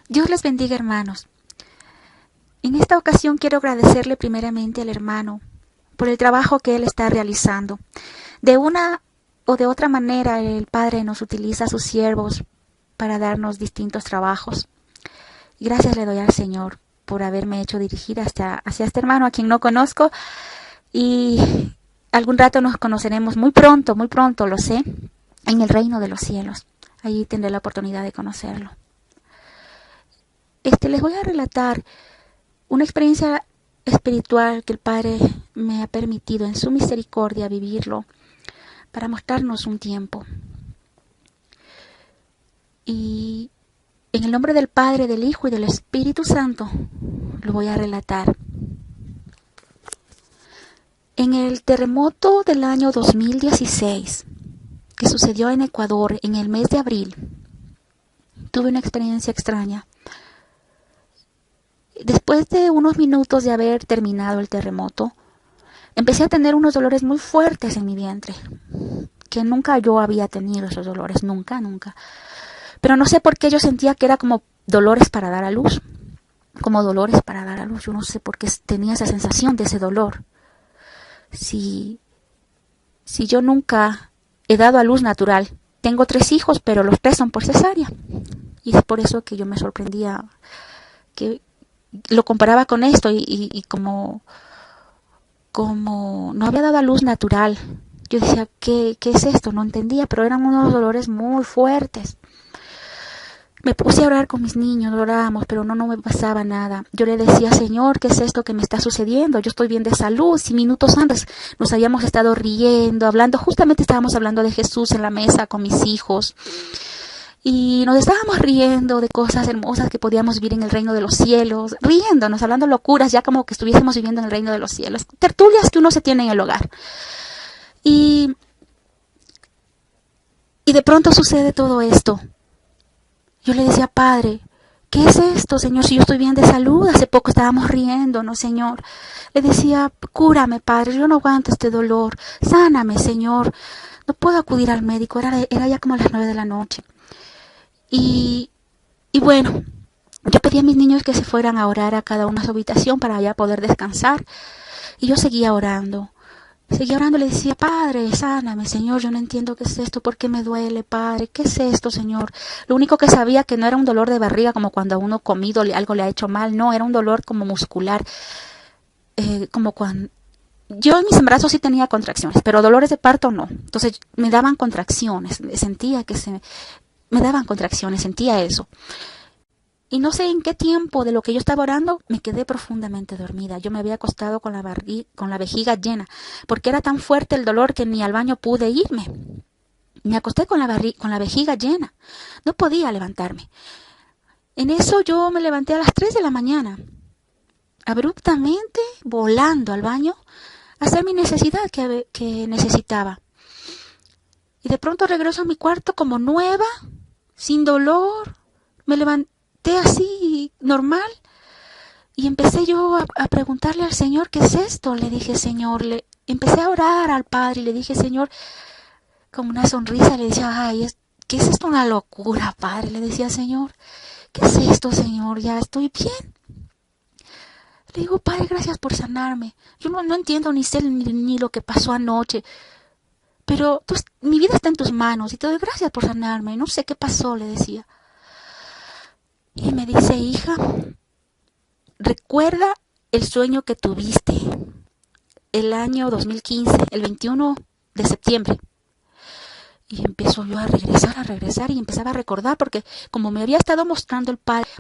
Dios les bendiga, hermanos. En esta ocasión quiero agradecerle primeramente al hermano por el trabajo que él está realizando. De una o de otra manera el Padre nos utiliza a sus siervos para darnos distintos trabajos. Y gracias le doy al Señor por haberme hecho dirigir hacia este hermano a quien no conozco, y algún rato nos conoceremos muy pronto, lo sé, en el reino de los cielos. Allí tendré la oportunidad de conocerlo. Les voy a relatar una experiencia espiritual que el Padre me ha permitido en su misericordia vivirlo para mostrarnos un tiempo. Y en el nombre del Padre, del Hijo y del Espíritu Santo lo voy a relatar. En el terremoto del año 2016, que sucedió en Ecuador en el mes de abril, tuve una experiencia extraña. Después de unos minutos de haber terminado el terremoto, empecé a tener unos dolores muy fuertes en mi vientre, que nunca yo había tenido esos dolores, nunca. Pero no sé por qué yo sentía que era como dolores para dar a luz, yo no sé por qué tenía esa sensación de ese dolor. Si yo nunca he dado a luz natural, tengo 3 hijos, pero los 3 son por cesárea, y es por eso que yo me sorprendía, que lo comparaba con esto, y como no había dado a luz natural, yo decía, ¿qué es esto? No entendía, pero eran unos dolores muy fuertes. Me puse a orar con mis niños, orábamos, pero no me pasaba nada. Yo le decía, Señor, ¿qué es esto que me está sucediendo? Yo estoy bien de salud. Si minutos antes nos habíamos estado riendo, hablando, justamente estábamos hablando de Jesús en la mesa con mis hijos. Y nos estábamos riendo de cosas hermosas que podíamos vivir en el reino de los cielos, riéndonos, hablando locuras, ya como que estuviésemos viviendo en el reino de los cielos. Tertulias que uno se tiene en el hogar. Y de pronto sucede todo esto. Yo le decía, Padre, ¿qué es esto, Señor? Si yo estoy bien de salud, hace poco estábamos riéndonos, Señor. Le decía, cúrame, Padre, yo no aguanto este dolor. Sáname, Señor. No puedo acudir al médico, era ya como a las 9 de la noche. Y bueno, yo pedí a mis niños que se fueran a orar a cada uno a su habitación para ya poder descansar. Y yo seguía orando, le decía, Padre, sáname, Señor, yo no entiendo qué es esto, por qué me duele, Padre, qué es esto, Señor. Lo único que sabía que no era un dolor de barriga como cuando a uno comido algo le ha hecho mal, no, era un dolor como muscular, como cuando... Yo en mis embarazos sí tenía contracciones, pero dolores de parto no. Entonces me daban contracciones, sentía me daban contracciones, sentía eso. Y no sé en qué tiempo de lo que yo estaba orando, me quedé profundamente dormida. Yo me había acostado con la vejiga llena, porque era tan fuerte el dolor que ni al baño pude irme. Me acosté con la vejiga llena. No podía levantarme. En eso yo me levanté a las 3 de la mañana, abruptamente, volando al baño, a hacer mi necesidad que necesitaba. Y de pronto regreso a mi cuarto como nueva, sin dolor. Me levanté así, normal, y empecé yo a preguntarle al Señor, ¿qué es esto? Le dije, Señor, empecé a orar al Padre y le dije, Señor, con una sonrisa, le decía, ay, ¿qué es esto? Una locura, Padre. Le decía, Señor, ¿qué es esto, Señor? Ya estoy bien. Le digo, Padre, gracias por sanarme. Yo no entiendo ni sé ni lo que pasó anoche, pero mi vida está en tus manos y te doy gracias por sanarme. No sé qué pasó, le decía. Y me dice, hija, recuerda el sueño que tuviste el año 2015, el 21 de septiembre. Y empezó yo a regresar y empezaba a recordar, porque como me había estado mostrando el Padre,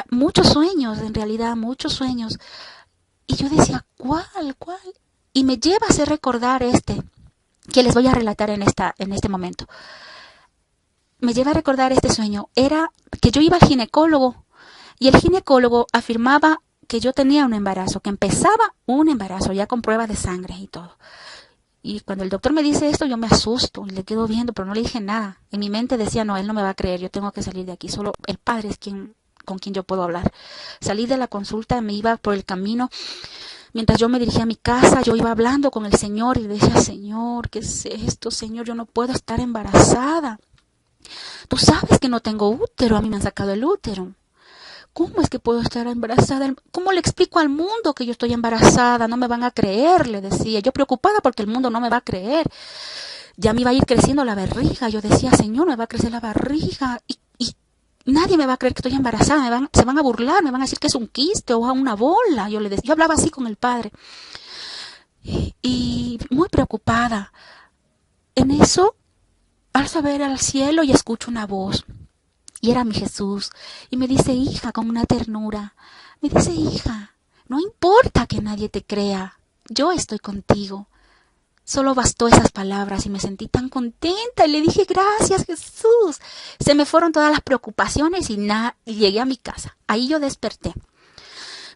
muchos sueños, en realidad, muchos sueños. Y yo decía, ¿cuál? Y me lleva a hacer recordar que les voy a relatar en este momento. Me lleva a recordar este sueño. Era que yo iba al ginecólogo y el ginecólogo afirmaba que yo tenía un embarazo, que empezaba un embarazo ya con pruebas de sangre y todo. Y cuando el doctor me dice esto, yo me asusto y le quedo viendo, pero no le dije nada. En mi mente decía, no, él no me va a creer, yo tengo que salir de aquí. Solo el Padre es con quien yo puedo hablar. Salí de la consulta, me iba por el camino. Mientras yo me dirigía a mi casa, yo iba hablando con el Señor y le decía, Señor, ¿qué es esto? Señor, yo no puedo estar embarazada. Tú sabes que no tengo útero, a mí me han sacado el útero. ¿Cómo es que puedo estar embarazada? ¿Cómo le explico al mundo que yo estoy embarazada? No me van a creer, le decía. Yo preocupada porque el mundo no me va a creer. Ya me iba a ir creciendo la barriga. Yo decía, Señor, me va a crecer la barriga y nadie me va a creer que estoy embarazada. Se van a burlar, me van a decir que es un quiste o una bola. Yo hablaba así con el Padre. Y muy preocupada. En eso, alzo a ver al cielo y escucho una voz. Y era mi Jesús. Y me dice, hija, con una ternura. Me dice, hija, no importa que nadie te crea. Yo estoy contigo. Solo bastó esas palabras y me sentí tan contenta. Y le dije, gracias, Jesús. Se me fueron todas las preocupaciones y llegué a mi casa. Ahí yo desperté.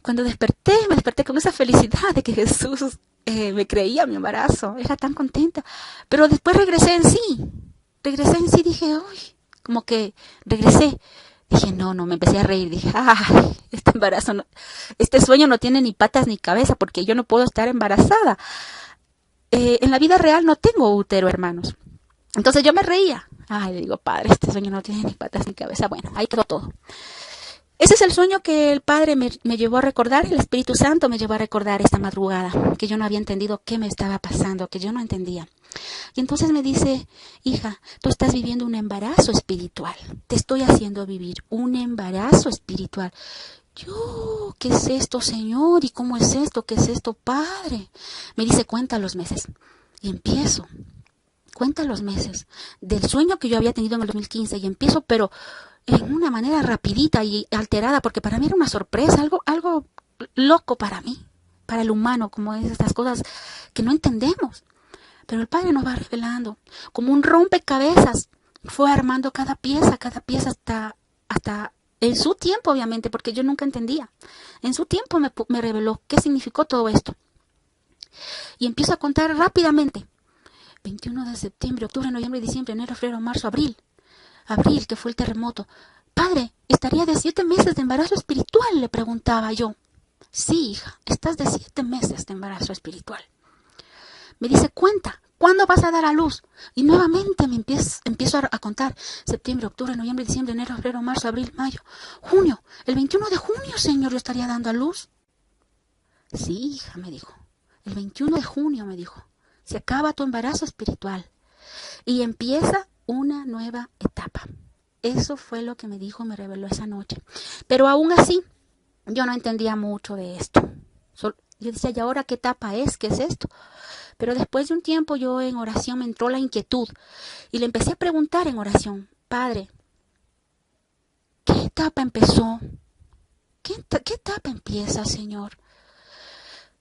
Cuando desperté, me desperté con esa felicidad de que Jesús me creía mi embarazo. Era tan contenta. Pero después regresé en sí. Dije, uy. Como que regresé, dije, no, me empecé a reír, dije, ay, este embarazo, este sueño no tiene ni patas ni cabeza, porque yo no puedo estar embarazada. En la vida real no tengo útero, hermanos. Entonces yo me reía. Ay, le digo, Padre, este sueño no tiene ni patas ni cabeza. Bueno, ahí quedó todo. Ese es el sueño que el Padre me llevó a recordar, el Espíritu Santo me llevó a recordar esta madrugada, que yo no había entendido qué me estaba pasando, que yo no entendía. Y entonces me dice, hija, tú estás viviendo un embarazo espiritual. Te estoy haciendo vivir un embarazo espiritual. Yo, ¿qué es esto, Señor? ¿Y cómo es esto? ¿Qué es esto, Padre? Me dice, cuenta los meses. Y empiezo. Cuenta los meses del sueño que yo había tenido en el 2015. Y empiezo, pero en una manera rapidita y alterada, porque para mí era una sorpresa, algo loco para mí, para el humano, como es estas cosas que no entendemos. Pero el Padre nos va revelando, como un rompecabezas, fue armando cada pieza hasta en su tiempo, obviamente, porque yo nunca entendía. En su tiempo me reveló qué significó todo esto. Y empiezo a contar rápidamente. 21 de septiembre, octubre, noviembre, diciembre, enero, febrero, marzo, abril. Abril, que fue el terremoto. Padre, ¿estaría de 7 meses de embarazo espiritual?, le preguntaba yo. Sí, hija, estás de 7 meses de embarazo espiritual. Me dice, cuenta, ¿cuándo vas a dar a luz? Y nuevamente me empiezo a contar. Septiembre, octubre, noviembre, diciembre, enero, febrero, marzo, abril, mayo, junio. El 21 de junio, Señor, yo estaría dando a luz. Sí, hija, me dijo. El 21 de junio, me dijo. Se acaba tu embarazo espiritual. Y empieza una nueva etapa. Eso fue lo que me dijo, me reveló esa noche. Pero aún así, yo no entendía mucho de esto. Yo decía, ¿y ahora qué etapa es? ¿Qué es esto? Pero después de un tiempo yo en oración me entró la inquietud y le empecé a preguntar en oración, Padre, ¿qué etapa empezó? ¿Qué etapa empieza, Señor?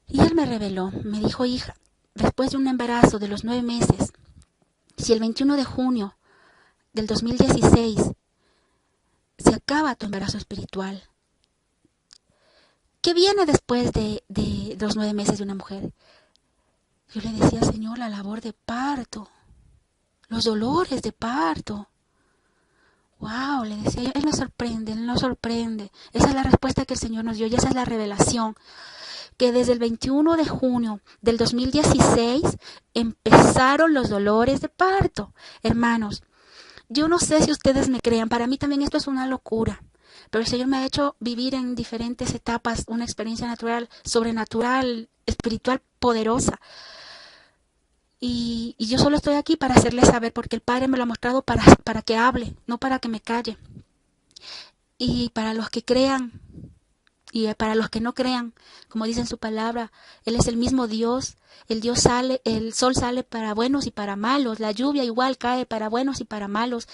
Y Él me reveló, me dijo, hija, después de un embarazo de los 9 meses, si el 21 de junio del 2016 se acaba tu embarazo espiritual, ¿qué viene después de los 9 meses de una mujer? Yo le decía, Señor, la labor de parto, los dolores de parto. Wow, le decía yo, Él nos sorprende. Esa es la respuesta que el Señor nos dio y esa es la revelación. Que desde el 21 de junio del 2016 empezaron los dolores de parto. Hermanos, yo no sé si ustedes me crean, para mí también esto es una locura. Pero el Señor me ha hecho vivir en diferentes etapas una experiencia natural, sobrenatural, espiritual, poderosa. Y yo solo estoy aquí para hacerles saber, porque el Padre me lo ha mostrado para que hable, no para que me calle. Y para los que crean, y para los que no crean, como dice en su palabra, Él es el mismo Dios. El sol sale para buenos y para malos, la lluvia igual cae para buenos y para malos.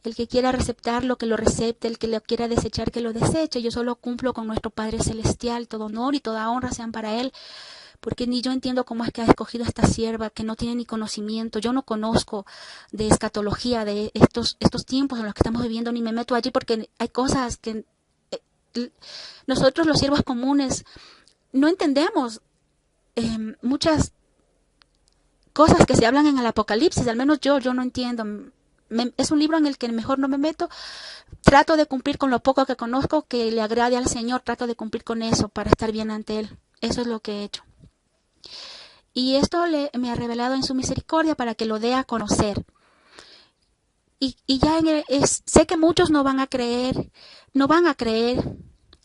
El que quiera receptarlo, que lo recepte, el que lo quiera desechar, que lo deseche. Yo solo cumplo con nuestro Padre Celestial, todo honor y toda honra sean para Él. Porque ni yo entiendo cómo es que ha escogido a esta sierva que no tiene ni conocimiento. Yo no conozco de escatología, de estos tiempos en los que estamos viviendo, ni me meto allí porque hay cosas que nosotros los siervos comunes no entendemos. Muchas cosas que se hablan en el Apocalipsis, al menos yo no entiendo. Es un libro en el que mejor no me meto. Trato de cumplir con lo poco que conozco, que le agrade al Señor, trato de cumplir con eso para estar bien ante Él. Eso es lo que he hecho. Y esto me ha revelado en su misericordia para que lo dé a conocer. Y ya sé que muchos no van a creer,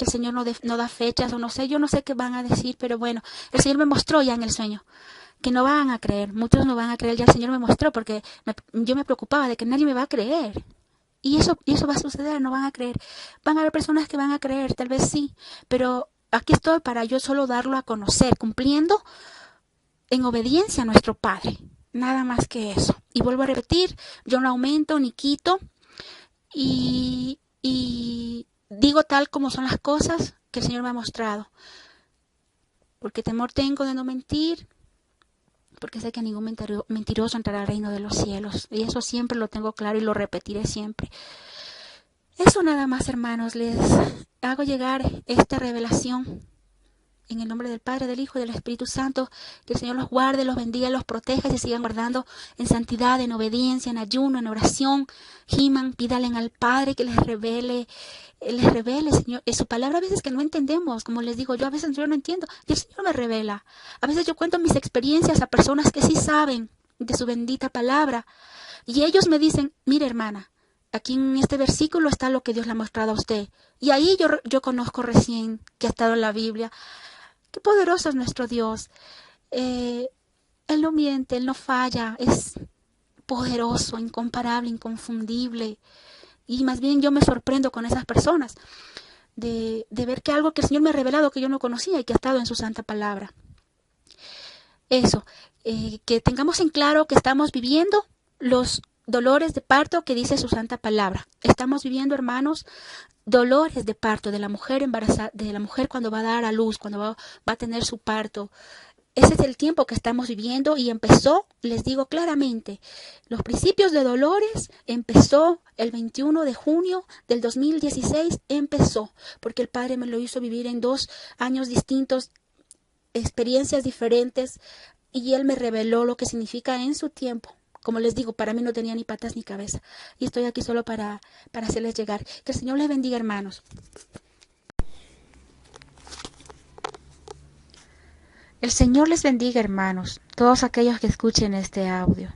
el Señor no da fechas o no sé, yo no sé qué van a decir, pero bueno, el Señor me mostró ya en el sueño que no van a creer, muchos no van a creer, ya el Señor me mostró porque yo me preocupaba de que nadie me va a creer. Y eso va a suceder, no van a creer. Van a haber personas que van a creer, tal vez sí, pero aquí estoy para yo solo darlo a conocer, cumpliendo en obediencia a nuestro Padre. Nada más que eso. Y vuelvo a repetir, yo no aumento ni quito y digo tal como son las cosas que el Señor me ha mostrado. Porque temor tengo de no mentir, porque sé que ningún mentiroso entrará al reino de los cielos. Y eso siempre lo tengo claro y lo repetiré siempre. Eso nada más, hermanos, les hago llegar esta revelación en el nombre del Padre, del Hijo y del Espíritu Santo. Que el Señor los guarde, los bendiga, los proteja y se sigan guardando en santidad, en obediencia, en ayuno, en oración. Giman, pídale al Padre que les revele, Señor. Es su palabra a veces que no entendemos, como les digo, yo a veces yo no entiendo y el Señor me revela. A veces yo cuento mis experiencias a personas que sí saben de su bendita palabra y ellos me dicen, mire hermana, aquí en este versículo está lo que Dios le ha mostrado a usted. Y ahí yo conozco recién que ha estado en la Biblia. Qué poderoso es nuestro Dios. Él no miente, Él no falla. Es poderoso, incomparable, inconfundible. Y más bien yo me sorprendo con esas personas de ver que algo que el Señor me ha revelado que yo no conocía y que ha estado en su santa palabra. Eso, que tengamos en claro que estamos viviendo los dolores de parto que dice su santa palabra. Estamos viviendo, hermanos, dolores de parto de la mujer embarazada, de la mujer cuando va a dar a luz, cuando va a tener su parto. Ese es el tiempo que estamos viviendo y empezó, les digo claramente, los principios de dolores empezó el 21 de junio del 2016, empezó, porque el Padre me lo hizo vivir en 2 años distintos, experiencias diferentes, y Él me reveló lo que significa en su tiempo. Como les digo, para mí no tenía ni patas ni cabeza. Y estoy aquí solo para hacerles llegar. Que el Señor les bendiga, hermanos. El Señor les bendiga, hermanos, todos aquellos que escuchen este audio.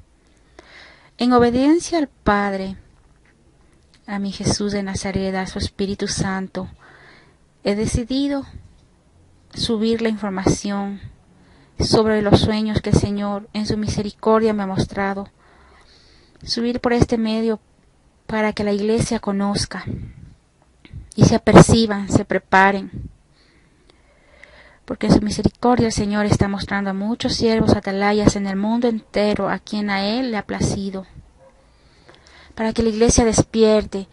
En obediencia al Padre, a mi Jesús de Nazaret, a su Espíritu Santo, he decidido subir la información sobre los sueños que el Señor en su misericordia me ha mostrado. Subir por este medio para que la iglesia conozca y se aperciban, se preparen. Porque en su misericordia el Señor está mostrando a muchos siervos atalayas en el mundo entero a quien a Él le ha placido. Para que la iglesia despierte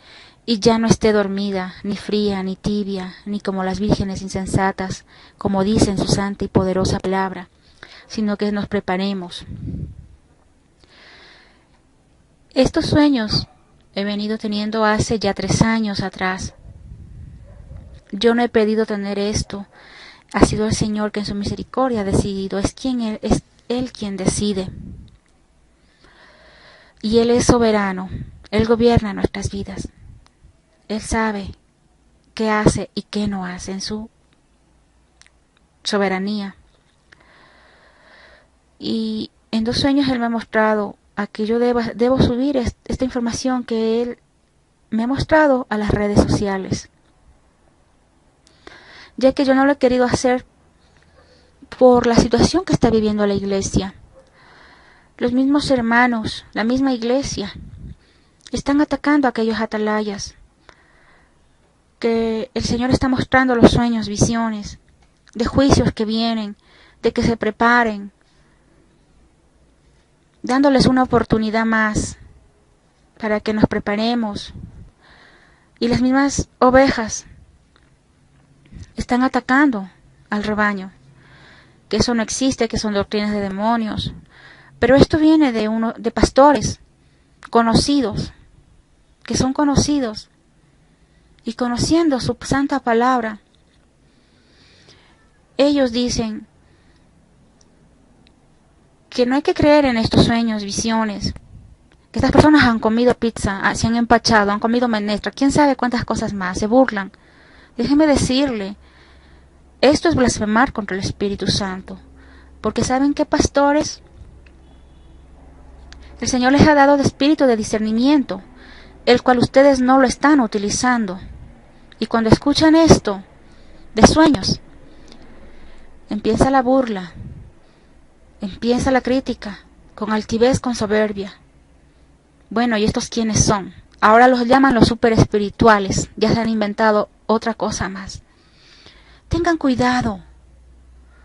y ya no esté dormida, ni fría, ni tibia, ni como las vírgenes insensatas, como dice en su santa y poderosa palabra, sino que nos preparemos. Estos sueños he venido teniendo hace ya 3 años atrás. Yo no he pedido tener esto. Ha sido el Señor que en su misericordia ha decidido. Es Él quien decide. Y Él es soberano. Él gobierna nuestras vidas. Él sabe qué hace y qué no hace en su soberanía. Y en 2 sueños Él me ha mostrado a que yo debo subir esta información que Él me ha mostrado a las redes sociales. Ya que yo no lo he querido hacer por la situación que está viviendo la iglesia. Los mismos hermanos, la misma iglesia, están atacando a aquellos atalayas. Que el Señor está mostrando los sueños, visiones, de juicios que vienen, de que se preparen, dándoles una oportunidad más para que nos preparemos. Y las mismas ovejas están atacando al rebaño, que eso no existe, que son doctrinas de demonios. Pero esto viene de pastores conocidos, que son conocidos, y conociendo su santa palabra, ellos dicen que no hay que creer en estos sueños, visiones, que estas personas han comido pizza, se han empachado, han comido menestra, quién sabe cuántas cosas más, se burlan. Déjeme decirle, esto es blasfemar contra el Espíritu Santo, porque saben que pastores, el Señor les ha dado de espíritu de discernimiento, el cual ustedes no lo están utilizando. Y cuando escuchan esto, de sueños. Empieza la burla, empieza la crítica, con altivez, con soberbia. Bueno, ¿y estos quiénes son? Ahora los llaman los super espirituales, ya se han inventado otra cosa más. Tengan cuidado,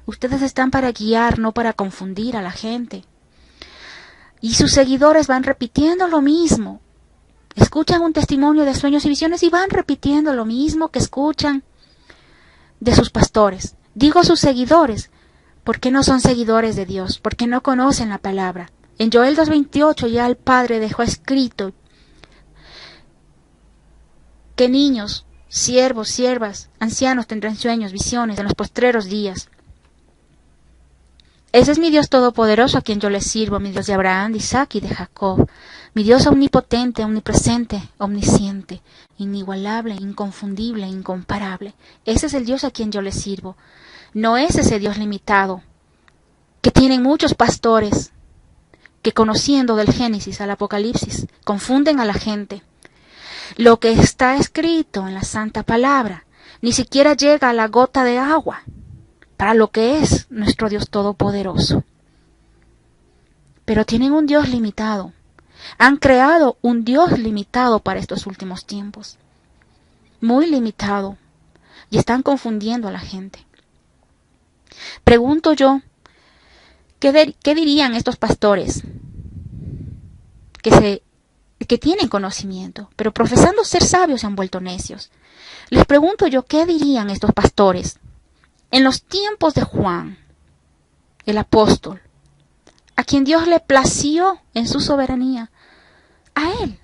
ustedes están para guiar, no para confundir a la gente. Y sus seguidores van repitiendo lo mismo. Escuchan un testimonio de sueños y visiones y van repitiendo lo mismo que escuchan de sus pastores. Digo sus seguidores, porque no son seguidores de Dios, porque no conocen la palabra. En Joel 2:28 ya el Padre dejó escrito que niños, siervos, siervas, ancianos tendrán sueños, visiones en los postreros días. Ese es mi Dios todopoderoso a quien yo le sirvo, mi Dios de Abraham, de Isaac y de Jacob. Mi Dios omnipotente, omnipresente, omnisciente, inigualable, inconfundible, incomparable. Ese es el Dios a quien yo le sirvo. No es ese Dios limitado, que tienen muchos pastores, que conociendo del Génesis al Apocalipsis, confunden a la gente. Lo que está escrito en la Santa Palabra ni siquiera llega a la gota de agua para lo que es nuestro Dios todopoderoso. Pero tienen un Dios limitado. Han creado un Dios limitado para estos últimos tiempos. Muy limitado. Y están confundiendo a la gente. Pregunto yo, ¿qué dirían estos pastores que tienen conocimiento, pero profesando ser sabios se han vuelto necios? Les pregunto yo, ¿qué dirían estos pastores en los tiempos de Juan, el apóstol, a quien Dios le plació en su soberanía, a él,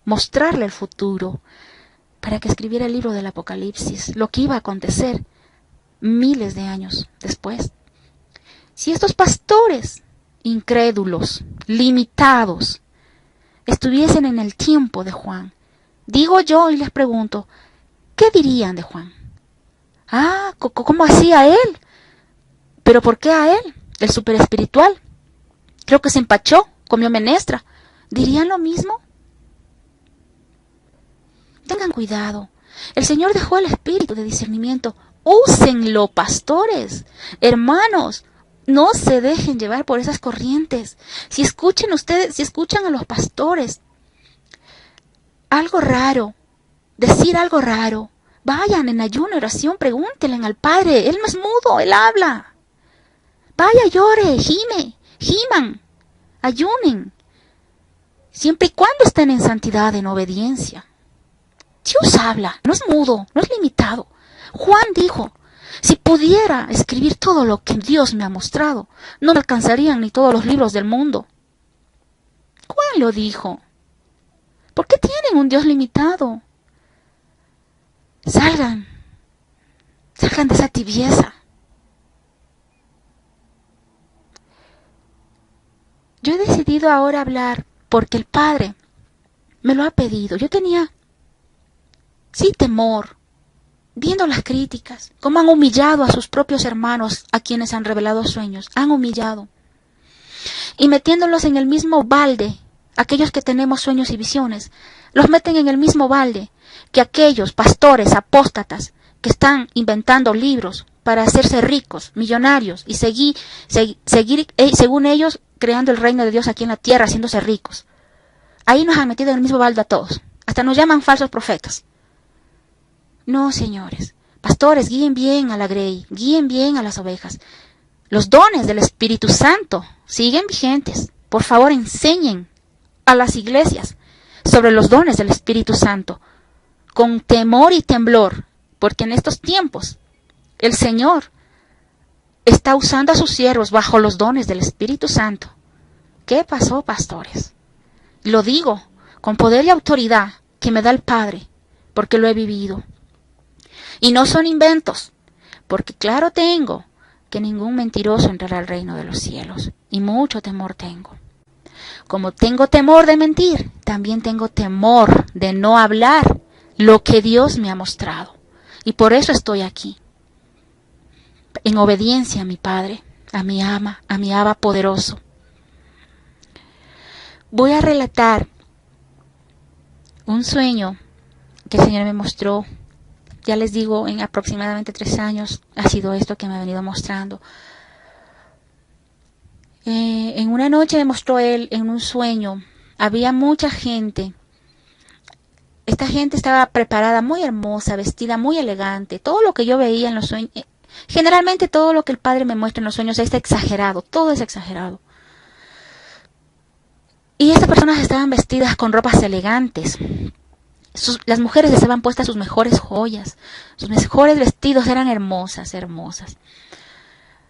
mostrarle el futuro, para que escribiera el libro del Apocalipsis, lo que iba a acontecer miles de años después? Si estos pastores incrédulos, limitados, estuviesen en el tiempo de Juan, digo yo y les pregunto, ¿qué dirían de Juan? Ah, ¿cómo hacía él? ¿Pero por qué a él? El super espiritual. Creo que se empachó, comió menestra. ¿Dirían lo mismo? Tengan cuidado. El Señor dejó el espíritu de discernimiento. Úsenlo, pastores. Hermanos, no se dejen llevar por esas corrientes. Si escuchan a los pastores algo raro, decir algo raro, vayan en ayuno, oración, pregúntenle al Padre. Él no es mudo, Él habla. Vaya, llore, giman, ayunen. Siempre y cuando estén en santidad, en obediencia. Dios habla, no es mudo, no es limitado. Juan dijo, si pudiera escribir todo lo que Dios me ha mostrado, no me alcanzarían ni todos los libros del mundo. Juan lo dijo. ¿Por qué tienen un Dios limitado? Salgan de esa tibieza. Yo he decidido ahora hablar porque el Padre me lo ha pedido. Yo tenía, sí, temor, viendo las críticas, cómo han humillado a sus propios hermanos a quienes han revelado sueños, han humillado. Y metiéndolos en el mismo balde, aquellos que tenemos sueños y visiones, los meten en el mismo balde que aquellos pastores apóstatas que están inventando libros para hacerse ricos, millonarios y seguir según ellos, creando el reino de Dios aquí en la tierra, haciéndose ricos. Ahí nos han metido en el mismo balde a todos. Hasta nos llaman falsos profetas. No, señores. Pastores, guíen bien a la grey, guíen bien a las ovejas. Los dones del Espíritu Santo siguen vigentes. Por favor, enseñen a las iglesias sobre los dones del Espíritu Santo, con temor y temblor, porque en estos tiempos el Señor está usando a sus siervos bajo los dones del Espíritu Santo. ¿Qué pasó, pastores? Lo digo con poder y autoridad que me da el Padre, porque lo he vivido. Y no son inventos, porque claro tengo que ningún mentiroso entrará al reino de los cielos, y mucho temor tengo. Como tengo temor de mentir, también tengo temor de no hablar lo que Dios me ha mostrado. Y por eso estoy aquí, en obediencia a mi Padre, a mi ama, a mi Abba poderoso. Voy a relatar un sueño que el Señor me mostró Ya les digo, en aproximadamente 3 años ha sido esto que me ha venido mostrando. En una noche me mostró él en un sueño. Había mucha gente. Esta gente estaba preparada, muy hermosa, vestida muy elegante. Todo lo que yo veía en los sueños, generalmente todo lo que el Padre me muestra en los sueños es exagerado, todo es exagerado. Y estas personas estaban vestidas con ropas elegantes. Las mujeres les habían puesto sus mejores joyas, sus mejores vestidos, eran hermosas, hermosas.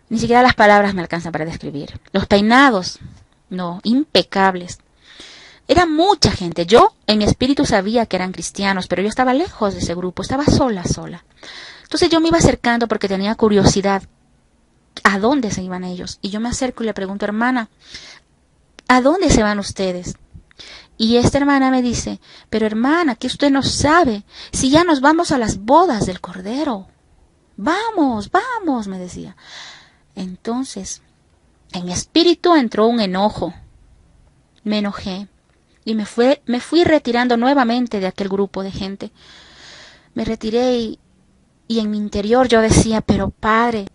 Ni siquiera las palabras me alcanzan para describir. Los peinados, no, impecables. Era mucha gente. Yo en mi espíritu sabía que eran cristianos, pero yo estaba lejos de ese grupo, estaba sola. Entonces yo me iba acercando porque tenía curiosidad. ¿A dónde se iban ellos? Y yo me acerco y le pregunto, hermana, ¿a dónde se van ustedes? Y esta hermana me dice, pero hermana, que usted no sabe, si ya nos vamos a las bodas del Cordero. Vamos, me decía. Entonces, en mi espíritu entró un enojo. Me enojé y me fui retirando nuevamente de aquel grupo de gente. Me retiré y en mi interior yo decía, pero Padre,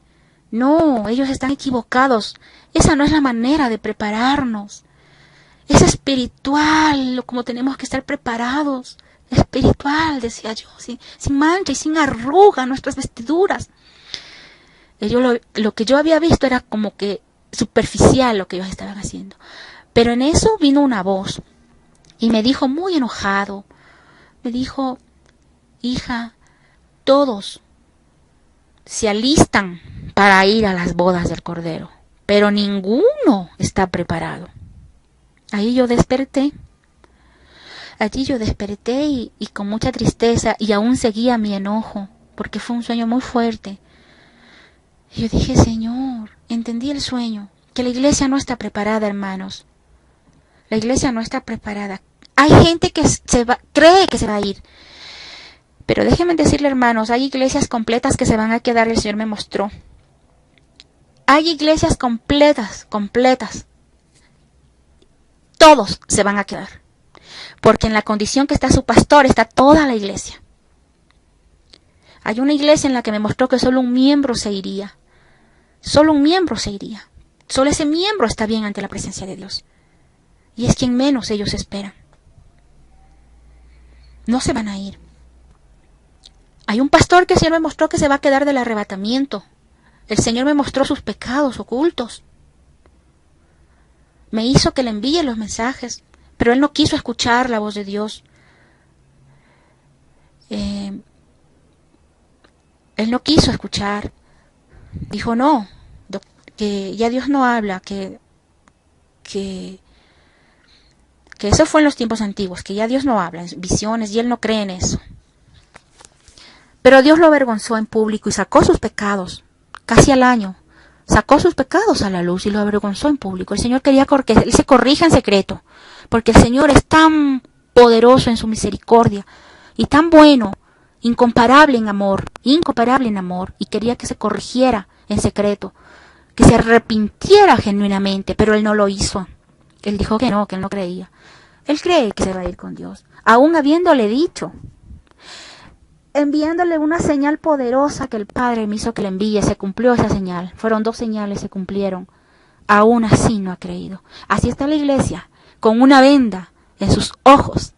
no, ellos están equivocados. Esa no es la manera de prepararnos. Es espiritual, como tenemos que estar preparados. Espiritual, decía yo, sin mancha y sin arruga nuestras vestiduras. Lo que yo había visto era como que superficial lo que ellos estaban haciendo. Pero en eso vino una voz y me dijo muy enojado, me dijo, hija, todos se alistan para ir a las bodas del Cordero, pero ninguno está preparado. Allí yo desperté y con mucha tristeza, y aún seguía mi enojo, porque fue un sueño muy fuerte. Y yo dije, Señor, entendí el sueño, que la iglesia no está preparada, hermanos. La iglesia no está preparada. Hay gente que cree que se va a ir. Pero déjenme decirle, hermanos, hay iglesias completas que se van a quedar, el Señor me mostró. Hay iglesias completas. Todos se van a quedar. Porque en la condición que está su pastor está toda la iglesia. Hay una iglesia en la que me mostró que solo un miembro se iría. Solo un miembro se iría. Solo ese miembro está bien ante la presencia de Dios. Y es quien menos ellos esperan. No se van a ir. Hay un pastor que el Señor me mostró que se va a quedar del arrebatamiento. El Señor me mostró sus pecados ocultos. Me hizo que le envíe los mensajes, pero él no quiso escuchar la voz de Dios. Él no quiso escuchar. Dijo, no, que ya Dios no habla, que eso fue en los tiempos antiguos, que ya Dios no habla en visiones, y él no cree en eso. Pero Dios lo avergonzó en público y sacó sus pecados, casi al año. Sacó sus pecados a la luz y lo avergonzó en público. El Señor quería que él se corrija en secreto, porque el Señor es tan poderoso en su misericordia y tan bueno, incomparable en amor, y quería que se corrigiera en secreto, que se arrepintiera genuinamente, pero él no lo hizo. Él dijo que él no creía. Él cree que se va a ir con Dios, aún habiéndole dicho, enviándole una señal poderosa que el Padre me hizo que le envíe. Se cumplió esa señal. Fueron 2 señales, se cumplieron. Aún así no ha creído. Así está la iglesia, con una venda en sus ojos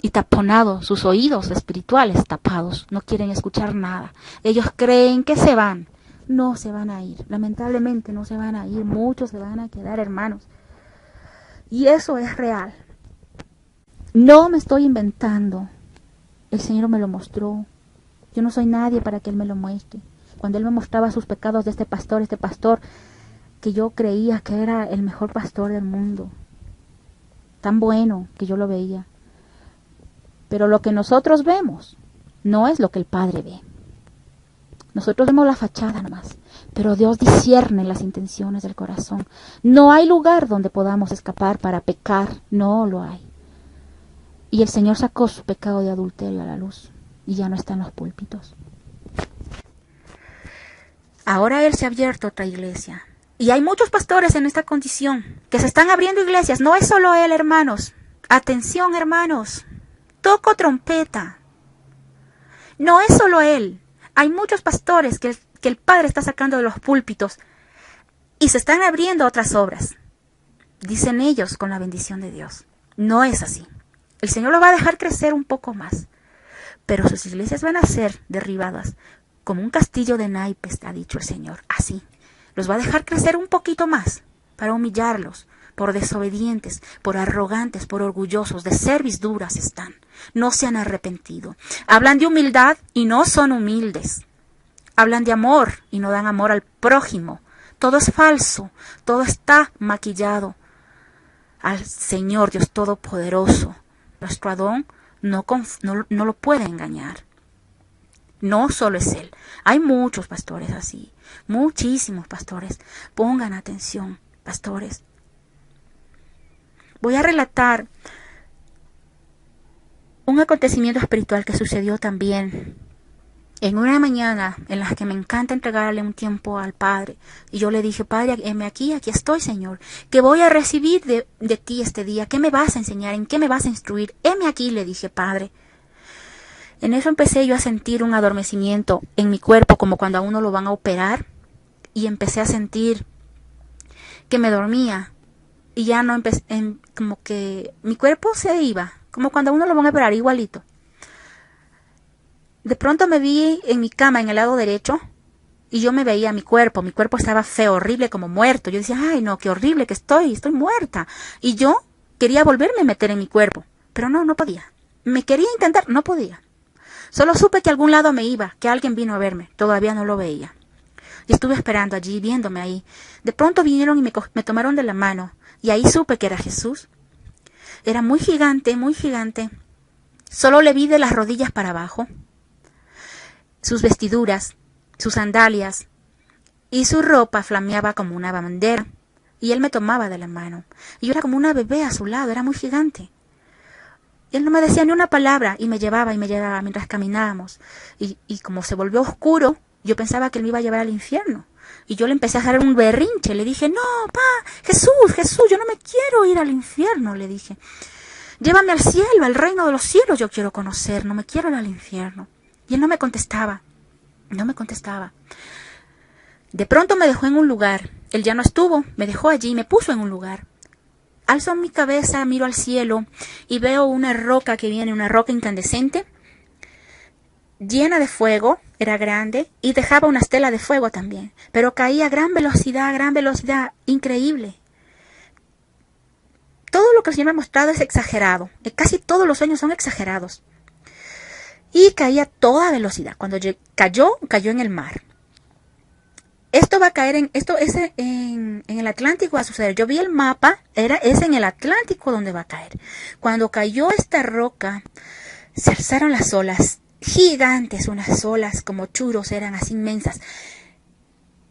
y taponados, sus oídos espirituales tapados. No quieren escuchar nada. Ellos creen que se van. No se van a ir. Lamentablemente no se van a ir. Muchos se van a quedar, hermanos. Y eso es real. No me estoy inventando. El Señor me lo mostró. Yo no soy nadie para que Él me lo muestre. Cuando Él me mostraba sus pecados de este pastor que yo creía que era el mejor pastor del mundo, tan bueno que yo lo veía. Pero lo que nosotros vemos no es lo que el Padre ve. Nosotros vemos la fachada nomás, pero Dios discierne las intenciones del corazón. No hay lugar donde podamos escapar para pecar, no lo hay. Y el Señor sacó su pecado de adulterio a la luz y ya no está en los púlpitos. Ahora Él se ha abierto otra iglesia. Y hay muchos pastores en esta condición que se están abriendo iglesias. No es solo Él, hermanos. Atención, hermanos. Toco trompeta. No es solo él. Hay muchos pastores que el Padre está sacando de los púlpitos y se están abriendo otras obras. Dicen ellos con la bendición de Dios. No es así. El Señor lo va a dejar crecer un poco más, pero sus iglesias van a ser derribadas como un castillo de naipes, ha dicho el Señor. Así. Los va a dejar crecer un poquito más para humillarlos. Por desobedientes, por arrogantes, por orgullosos, de cerviz duras están. No se han arrepentido. Hablan de humildad y no son humildes. Hablan de amor y no dan amor al prójimo. Todo es falso, todo está maquillado. Al Señor Dios Todopoderoso, nuestro Adón, no lo puede engañar. No solo es Él. Hay muchos pastores así, muchísimos pastores. Pongan atención, pastores. Voy a relatar un acontecimiento espiritual que sucedió también en una mañana en la que me encanta entregarle un tiempo al Padre. Y yo le dije, Padre, heme aquí estoy, Señor. ¿Qué voy a recibir de ti este día? ¿Qué me vas a enseñar? ¿En qué me vas a instruir? Heme aquí, le dije, Padre. En eso empecé yo a sentir un adormecimiento en mi cuerpo, como cuando a uno lo van a operar. Y empecé a sentir que me dormía. Y ya no empecé, como que mi cuerpo se iba, como cuando a uno lo van a operar, igualito. De pronto me vi en mi cama, en el lado derecho, y yo me veía mi cuerpo estaba feo, horrible, como muerto. Yo decía, ay no, qué horrible que estoy muerta. Y yo quería volverme a meter en mi cuerpo, pero no podía. Me quería intentar, no podía. Solo supe que a algún lado me iba, que alguien vino a verme, todavía no lo veía. Y estuve esperando allí, viéndome ahí. De pronto vinieron y me tomaron de la mano. Y ahí supe que era Jesús. Era muy gigante, muy gigante. Solo le vi de las rodillas para abajo. Sus vestiduras, sus sandalias y su ropa flameaba como una bandera. Y él me tomaba de la mano. Y yo era como una bebé a su lado, era muy gigante. Y él no me decía ni una palabra y me llevaba mientras caminábamos. Y como se volvió oscuro, yo pensaba que él me iba a llevar al infierno. Y yo le empecé a hacer un berrinche. Le dije, no, Jesús, yo no me quiero ir al infierno, le dije. Llévame al cielo, al reino de los cielos yo quiero conocer, no me quiero ir al infierno. Y él no me contestaba. De pronto me dejó en un lugar. Él ya no estuvo, me dejó allí, me puso en un lugar. Alzo mi cabeza, miro al cielo y veo una roca que viene, una roca incandescente, llena de fuego, era grande, y dejaba una estela de fuego también, pero caía a gran velocidad, increíble. Todo lo que el Señor me ha mostrado es exagerado, casi todos los sueños son exagerados. Y caía a toda velocidad, cuando cayó en el mar. Esto es en el Atlántico va a suceder. Yo vi el mapa, es en el Atlántico donde va a caer. Cuando cayó esta roca, se alzaron las olas, gigantes, unas olas como churos, eran así inmensas.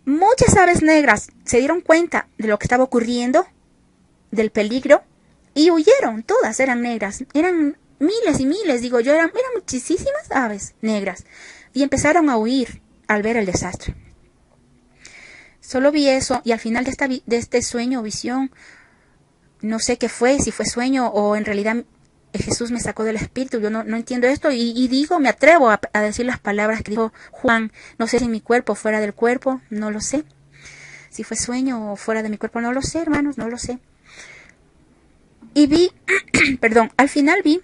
Muchas aves negras se dieron cuenta de lo que estaba ocurriendo, del peligro, y huyeron. Todas eran negras, eran miles y miles, digo yo, eran muchísimas aves negras, y empezaron a huir al ver el desastre. Solo vi eso, y al final de este sueño o visión, no sé qué fue, si fue sueño o en realidad Jesús me sacó del espíritu. Yo no entiendo esto y digo, me atrevo a decir las palabras que dijo Juan. No sé si en mi cuerpo o fuera del cuerpo, no lo sé. Si fue sueño o fuera de mi cuerpo, no lo sé, hermanos, no lo sé. Y vi, al final vi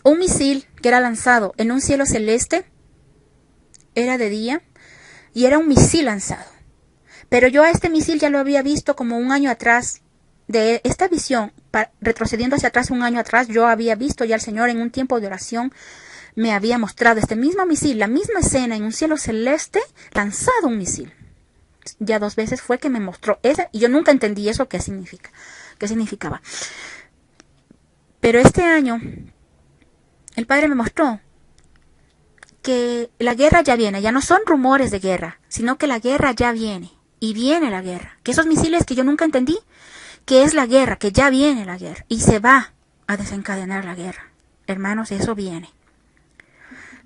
un misil que era lanzado en un cielo celeste. Era de día y era un misil lanzado. Pero yo a este misil ya lo había visto como un año atrás. De esta visión, retrocediendo hacia atrás un año atrás, yo había visto ya al Señor en un tiempo de oración, me había mostrado este mismo misil, la misma escena en un cielo celeste, lanzado un misil. Ya 2 veces fue que me mostró esa, y yo nunca entendí eso, qué significaba. Pero este año, el Padre me mostró que la guerra ya viene, ya no son rumores de guerra, sino que la guerra ya viene, y viene la guerra. Que esos misiles que yo nunca entendí, que es la guerra, que ya viene la guerra, y se va a desencadenar la guerra. Hermanos, eso viene.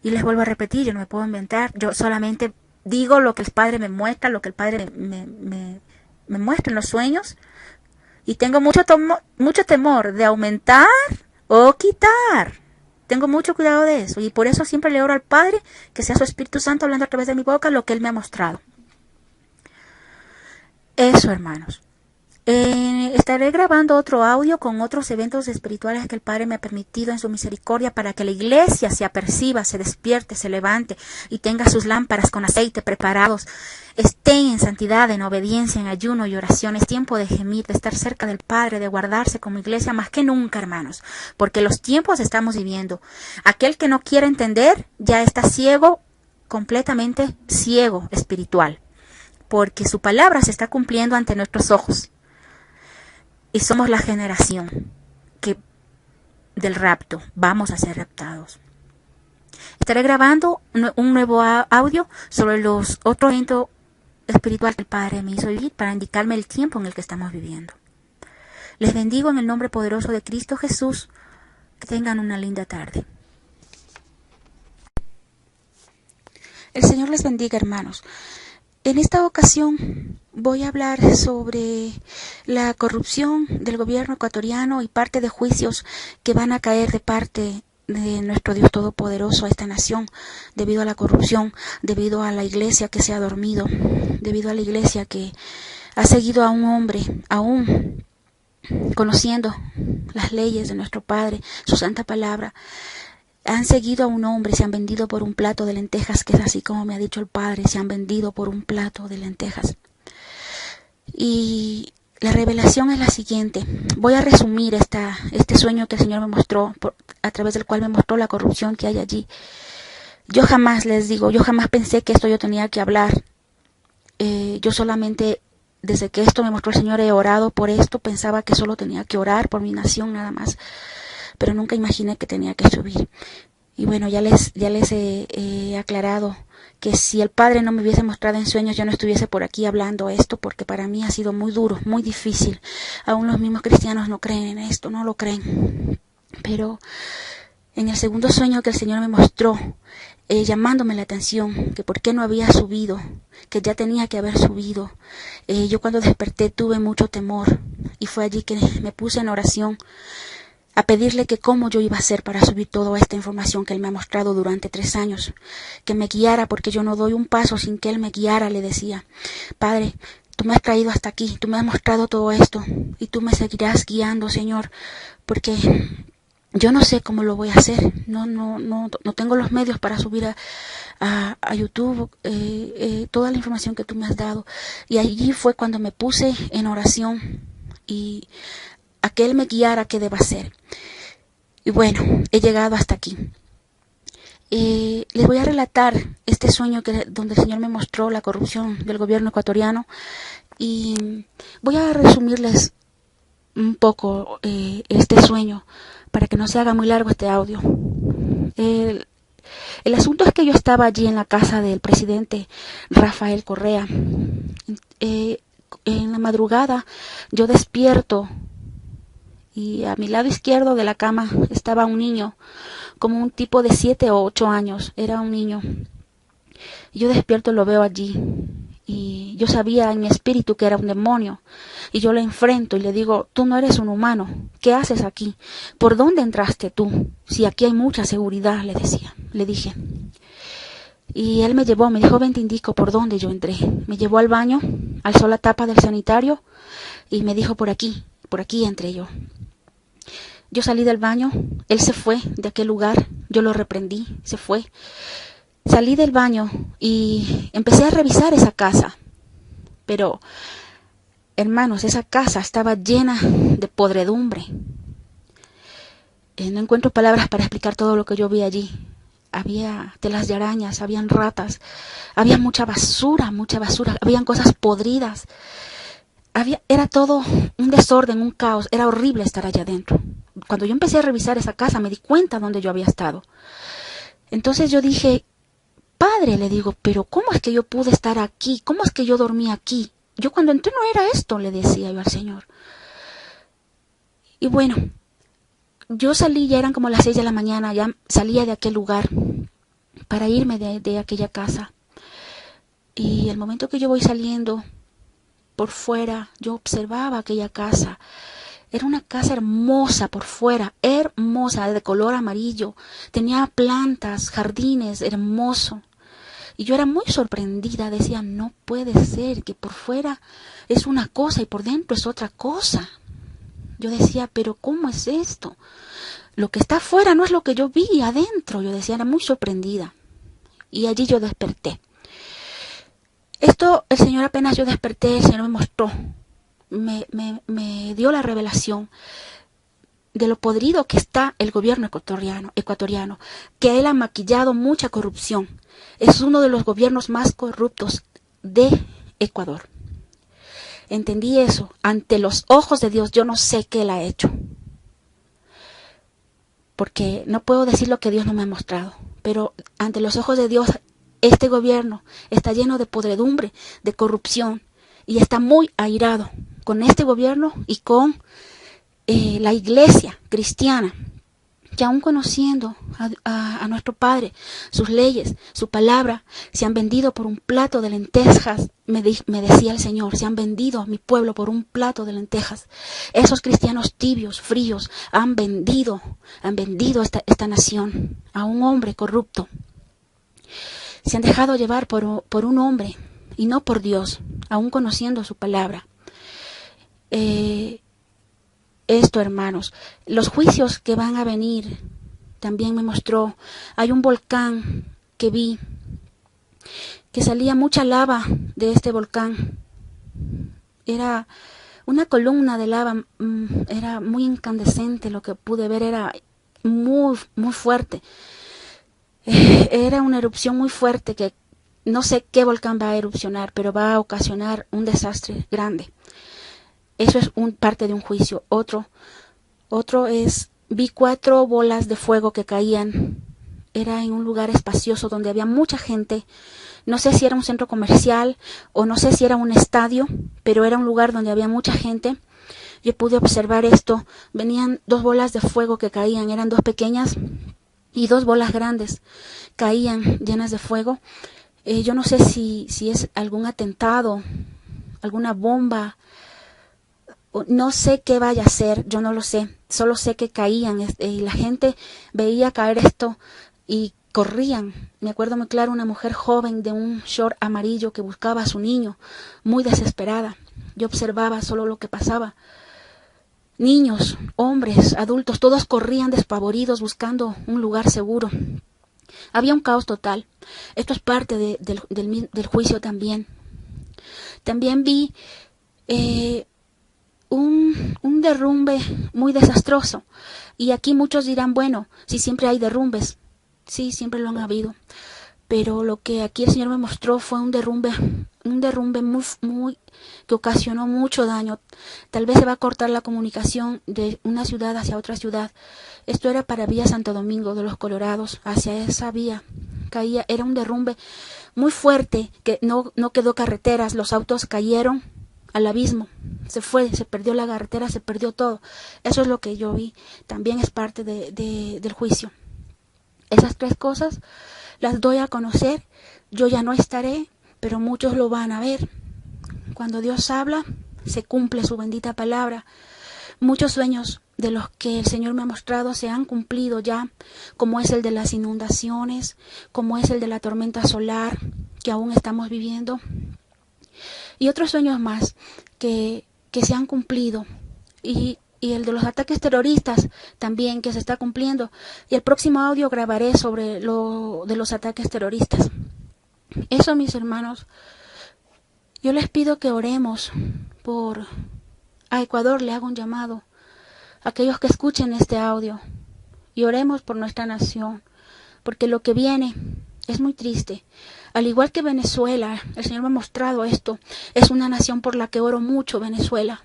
Y les vuelvo a repetir, yo no me puedo inventar, yo solamente digo lo que el Padre me muestra, lo que el Padre me muestra en los sueños, y tengo mucho temor de aumentar o quitar Tengo mucho cuidado de eso y por eso siempre le oro al Padre que sea su Espíritu Santo hablando a través de mi boca lo que Él me ha mostrado. Eso, hermanos. Estaré grabando otro audio con otros eventos espirituales que el Padre me ha permitido en su misericordia para que la iglesia se aperciba, se despierte, se levante y tenga sus lámparas con aceite preparados. Estén en santidad, en obediencia, en ayuno y oración. Es tiempo de gemir, de estar cerca del Padre, de guardarse como iglesia más que nunca, hermanos, porque los tiempos estamos viviendo. Aquel que no quiere entender ya está ciego, completamente ciego espiritual, porque su palabra se está cumpliendo ante nuestros ojos. Y somos la generación que del rapto, vamos a ser raptados. Estaré grabando un nuevo audio sobre los otros eventos espirituales que el Padre me hizo vivir para indicarme el tiempo en el que estamos viviendo. Les bendigo en el nombre poderoso de Cristo Jesús. Que tengan una linda tarde. El Señor les bendiga, hermanos. En esta ocasión voy a hablar sobre la corrupción del gobierno ecuatoriano y parte de juicios que van a caer de parte de nuestro Dios Todopoderoso a esta nación debido a la corrupción, debido a la iglesia que se ha dormido, debido a la iglesia que ha seguido a un hombre, aún conociendo las leyes de nuestro Padre, su santa palabra. Han seguido a un hombre, se han vendido por un plato de lentejas, que es así como me ha dicho el Padre, se han vendido por un plato de lentejas. Y la revelación es la siguiente. Voy a resumir este sueño que el Señor me mostró, a través del cual me mostró la corrupción que hay allí. Yo jamás pensé que esto yo tenía que hablar. Yo solamente, desde que esto me mostró el Señor, he orado por esto, pensaba que solo tenía que orar por mi nación nada más. Pero nunca imaginé que tenía que subir. Y bueno, ya les he aclarado que si el Padre no me hubiese mostrado en sueños, yo no estuviese por aquí hablando esto, porque para mí ha sido muy duro, muy difícil. Aún los mismos cristianos no creen en esto, no lo creen. Pero en el segundo sueño que el Señor me mostró, llamándome la atención, que por qué no había subido, que ya tenía que haber subido, yo cuando desperté tuve mucho temor, y fue allí que me puse en oración a pedirle que cómo yo iba a hacer para subir toda esta información que Él me ha mostrado durante 3 años, que me guiara, porque yo no doy un paso sin que Él me guiara. Le decía: Padre, tú me has traído hasta aquí, tú me has mostrado todo esto, y tú me seguirás guiando, Señor, porque yo no sé cómo lo voy a hacer, no tengo los medios para subir a YouTube toda la información que tú me has dado. Y allí fue cuando me puse en oración y a que Él me guiara qué debo hacer. Y bueno, he llegado hasta aquí. Les voy a relatar este sueño donde el Señor me mostró la corrupción del gobierno ecuatoriano, y voy a resumirles un poco este sueño para que no se haga muy largo este audio. El asunto es que yo estaba allí en la casa del presidente Rafael Correa. En la madrugada yo despierto y a mi lado izquierdo de la cama estaba un niño, como un tipo de 7 o 8 años, era un niño. Yo despierto y lo veo allí, y yo sabía en mi espíritu que era un demonio, y yo lo enfrento y le digo: tú no eres un humano, ¿qué haces aquí? ¿Por dónde entraste tú? Si aquí hay mucha seguridad, le dije. Y él me llevó, me dijo: ven, te indico por dónde yo entré. Me llevó al baño, alzó la tapa del sanitario y me dijo: por aquí entré yo. Yo salí del baño, él se fue de aquel lugar, yo lo reprendí, se fue. Salí del baño y empecé a revisar esa casa. Pero, hermanos, esa casa estaba llena de podredumbre. No encuentro palabras para explicar todo lo que yo vi allí. Había telas de arañas, habían ratas, había mucha basura, habían cosas podridas. Era todo un desorden, un caos, era horrible estar allá adentro. Cuando yo empecé a revisar esa casa me di cuenta dónde yo había estado. Entonces yo dije: Padre, le digo, pero ¿cómo es que yo pude estar aquí? ¿Cómo es que yo dormí aquí? Yo cuando entré no era esto, le decía yo al Señor. Y bueno, yo salí, ya eran como las 6 de la mañana, ya salía de aquel lugar para irme de aquella casa. Y el momento que yo voy saliendo por fuera, yo observaba aquella casa. Era una casa hermosa por fuera, hermosa, de color amarillo. Tenía plantas, jardines, hermoso. Y yo era muy sorprendida, decía, no puede ser que por fuera es una cosa y por dentro es otra cosa. Yo decía, pero ¿cómo es esto? Lo que está afuera no es lo que yo vi adentro. Yo decía, era muy sorprendida. Y allí yo desperté. Esto, el Señor apenas yo desperté, el Señor me mostró, me dio la revelación de lo podrido que está el gobierno ecuatoriano, que él ha maquillado mucha corrupción. Es uno de los gobiernos más corruptos de Ecuador. Entendí eso. Ante los ojos de Dios, yo no sé qué él ha hecho. Porque no puedo decir lo que Dios no me ha mostrado. Pero ante los ojos de Dios, este gobierno está lleno de podredumbre, de corrupción. Y está muy airado con este gobierno y con la iglesia cristiana, que aún conociendo a nuestro Padre, sus leyes, su palabra, se han vendido por un plato de lentejas, me decía el Señor, se han vendido a mi pueblo por un plato de lentejas. Esos cristianos tibios, fríos, han vendido esta nación a un hombre corrupto. Se han dejado llevar por un hombre y no por Dios, aún conociendo su palabra. Esto, hermanos, los juicios que van a venir, también me mostró, hay un volcán que vi, que salía mucha lava de este volcán. Era una columna de lava, era muy incandescente, lo que pude ver era muy, muy fuerte. Era una erupción muy fuerte que no sé qué volcán va a erupcionar, pero va a ocasionar un desastre grande. Eso es parte de un juicio. Otro es, vi 4 bolas de fuego que caían. Era en un lugar espacioso donde había mucha gente. No sé si era un centro comercial o no sé si era un estadio, pero era un lugar donde había mucha gente. Yo pude observar esto. Venían 2 bolas de fuego que caían. Eran 2 pequeñas y 2 bolas grandes. Caían llenas de fuego. Yo no sé si es algún atentado, alguna bomba. No sé qué vaya a ser, yo no lo sé, solo sé que caían y la gente veía caer esto y corrían. Me acuerdo muy claro una mujer joven de un short amarillo que buscaba a su niño, muy desesperada. Yo observaba solo lo que pasaba. Niños, hombres, adultos, todos corrían despavoridos buscando un lugar seguro. Había un caos total. Esto es parte del juicio también. También vi un derrumbe muy desastroso. Y aquí muchos dirán, bueno, si siempre hay derrumbes. Sí, siempre lo han habido. Pero lo que aquí el Señor me mostró fue un derrumbe muy que ocasionó mucho daño. Tal vez se va a cortar la comunicación de una ciudad hacia otra ciudad. Esto era para Vía Santo Domingo de los Colorados, hacia esa vía. Era un derrumbe muy fuerte que no quedó carreteras, los autos cayeron al abismo, se perdió la carretera, se perdió todo. Eso es lo que yo vi, también es parte del juicio. Esas 3 cosas las doy a conocer, yo ya no estaré, pero muchos lo van a ver. Cuando Dios habla, se cumple su bendita palabra. Muchos sueños de los que el Señor me ha mostrado se han cumplido ya, como es el de las inundaciones, como es el de la tormenta solar que aún estamos viviendo. Y otros sueños más que se han cumplido. Y el de los ataques terroristas también que se está cumpliendo. Y el próximo audio grabaré sobre lo de los ataques terroristas. Eso, mis hermanos, yo les pido que oremos a Ecuador, le hago un llamado a aquellos que escuchen este audio. Y oremos por nuestra nación, porque lo que viene es muy triste. Al igual que Venezuela, el Señor me ha mostrado esto, es una nación por la que oro mucho, Venezuela.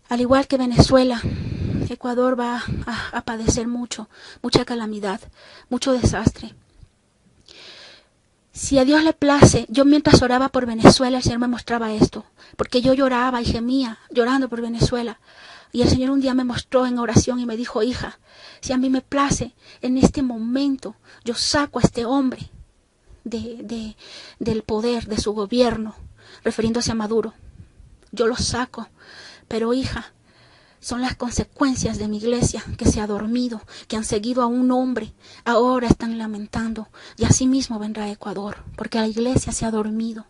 Al igual que Venezuela, Ecuador va a padecer mucha calamidad, mucho desastre. Si a Dios le place, yo mientras oraba por Venezuela, el Señor me mostraba esto, porque yo lloraba y gemía, llorando por Venezuela. Y el Señor un día me mostró en oración y me dijo, hija, si a mí me place, en este momento yo saco a este hombre del poder, de su gobierno, refiriéndose a Maduro. Yo lo saco, Pero hija, son las consecuencias de mi iglesia que se ha dormido, que han seguido a un hombre. Ahora están lamentando y así mismo vendrá a Ecuador, porque la iglesia se ha dormido.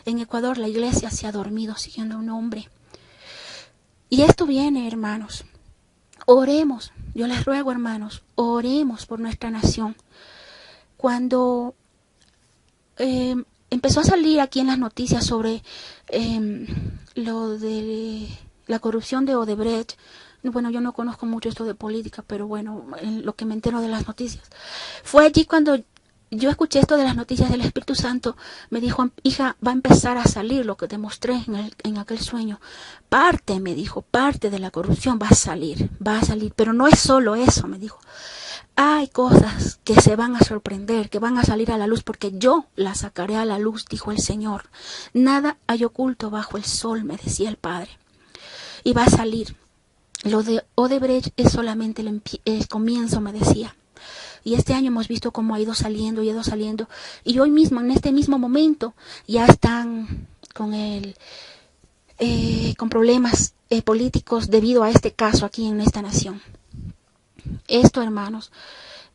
En Ecuador la iglesia se ha dormido siguiendo a un hombre. Y esto viene, hermanos. Oremos, yo les ruego, hermanos, oremos por nuestra nación. Cuando empezó a salir aquí en las noticias sobre lo de la corrupción de Odebrecht, bueno, yo no conozco mucho esto de política, pero bueno, en lo que me entero de las noticias, fue allí cuando yo escuché esto de las noticias del Espíritu Santo. Me dijo, hija, va a empezar a salir lo que te mostré en aquel sueño. Parte, me dijo, parte de la corrupción va a salir, pero no es solo eso, me dijo. Hay cosas que se van a sorprender, que van a salir a la luz, porque yo las sacaré a la luz, dijo el Señor. Nada hay oculto bajo el sol, me decía el Padre. Y va a salir. Lo de Odebrecht es solamente el comienzo, me decía. Y este año hemos visto cómo ha ido saliendo. Y hoy mismo, en este mismo momento, ya están con problemas políticos debido a este caso aquí en esta nación. Esto, hermanos,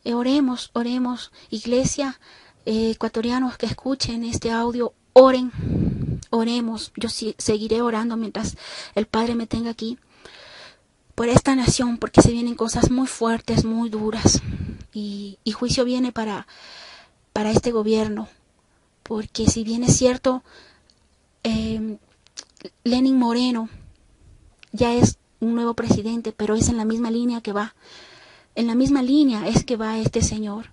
oremos, iglesia, ecuatorianos que escuchen este audio, oremos. Yo seguiré orando mientras el Padre me tenga aquí por esta nación, porque se vienen cosas muy fuertes, muy duras, y juicio viene para este gobierno, porque si bien es cierto, Lenín Moreno ya es un nuevo presidente, pero es en la misma línea que va. En la misma línea es que va este señor.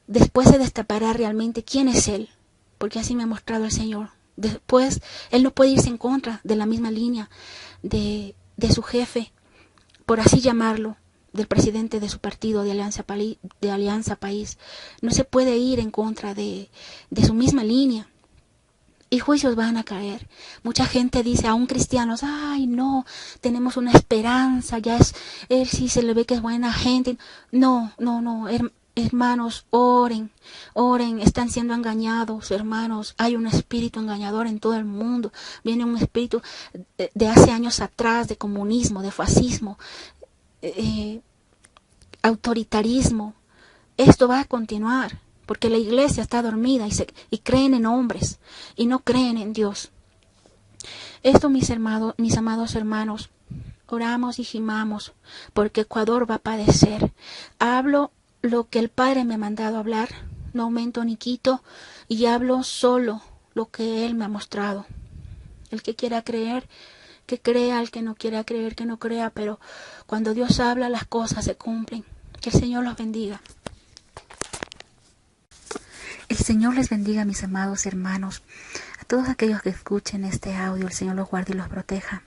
Después se destapará realmente quién es él, porque así me ha mostrado el Señor. Después, él no puede irse en contra de la misma línea de su jefe, por así llamarlo, del presidente de su partido de Alianza País. No se puede ir en contra de su misma línea. Y juicios van a caer. Mucha gente dice, aún cristianos, ay no, tenemos una esperanza, él sí se le ve que es buena gente. No, hermanos, oren, están siendo engañados, hermanos. Hay un espíritu engañador en todo el mundo. Viene un espíritu de hace años atrás, de comunismo, de fascismo, autoritarismo. Esto va a continuar. Porque la iglesia está dormida y creen en hombres y no creen en Dios. Esto, mis amados hermanos, oramos y gimamos porque Ecuador va a padecer. Hablo lo que el Padre me ha mandado hablar, no aumento ni quito, y hablo solo lo que Él me ha mostrado. El que quiera creer, que crea; el que no quiera creer, que no crea, pero cuando Dios habla, las cosas se cumplen. Que el Señor los bendiga. El Señor les bendiga, mis amados hermanos. A todos aquellos que escuchen este audio, el Señor los guarde y los proteja.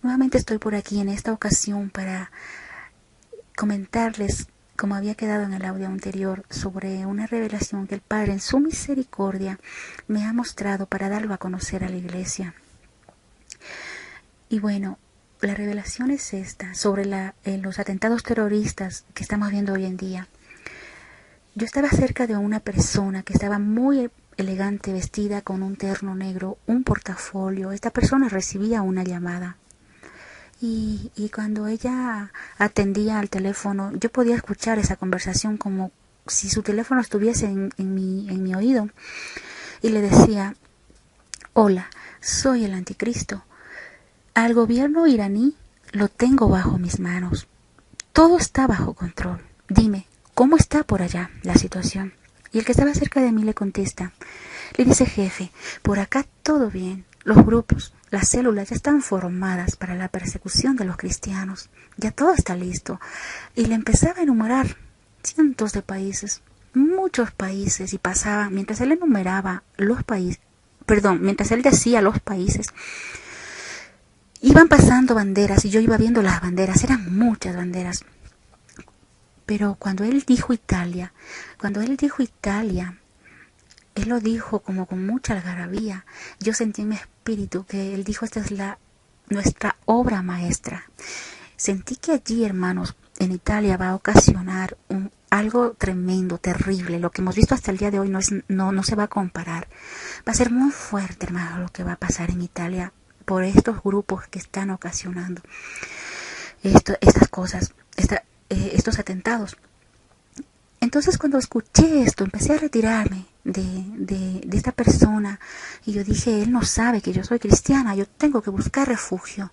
Nuevamente estoy por aquí en esta ocasión para comentarles, como había quedado en el audio anterior, sobre una revelación que el Padre en su misericordia me ha mostrado para darlo a conocer a la iglesia. Y bueno, la revelación es esta, sobre los atentados terroristas que estamos viendo hoy en día. Yo estaba cerca de una persona que estaba muy elegante, vestida con un terno negro, un portafolio. Esta persona recibía una llamada. Y cuando ella atendía al teléfono, yo podía escuchar esa conversación como si su teléfono estuviese en mi oído. Y le decía, hola, soy el anticristo. Al gobierno iraní lo tengo bajo mis manos. Todo está bajo control. Dime, ¿cómo está por allá la situación? Y el que estaba cerca de mí le contesta, le dice, jefe, por acá todo bien. Los grupos, las células ya están formadas para la persecución de los cristianos. Ya todo está listo. Y le empezaba a enumerar cientos de países, muchos países, y pasaba, mientras él enumeraba los países, mientras él decía los países, iban pasando banderas y yo iba viendo las banderas, eran muchas banderas. Pero cuando él dijo Italia, él lo dijo como con mucha algarabía. Yo sentí en mi espíritu que él dijo, esta es nuestra obra maestra. Sentí que allí, hermanos, en Italia va a ocasionar algo tremendo, terrible. Lo que hemos visto hasta el día de hoy no se va a comparar. Va a ser muy fuerte, hermano, lo que va a pasar en Italia. por estos grupos que están ocasionando estas cosas, estos atentados. Entonces cuando escuché esto, empecé a retirarme de esta persona y yo dije, él no sabe que yo soy cristiana, yo tengo que buscar refugio.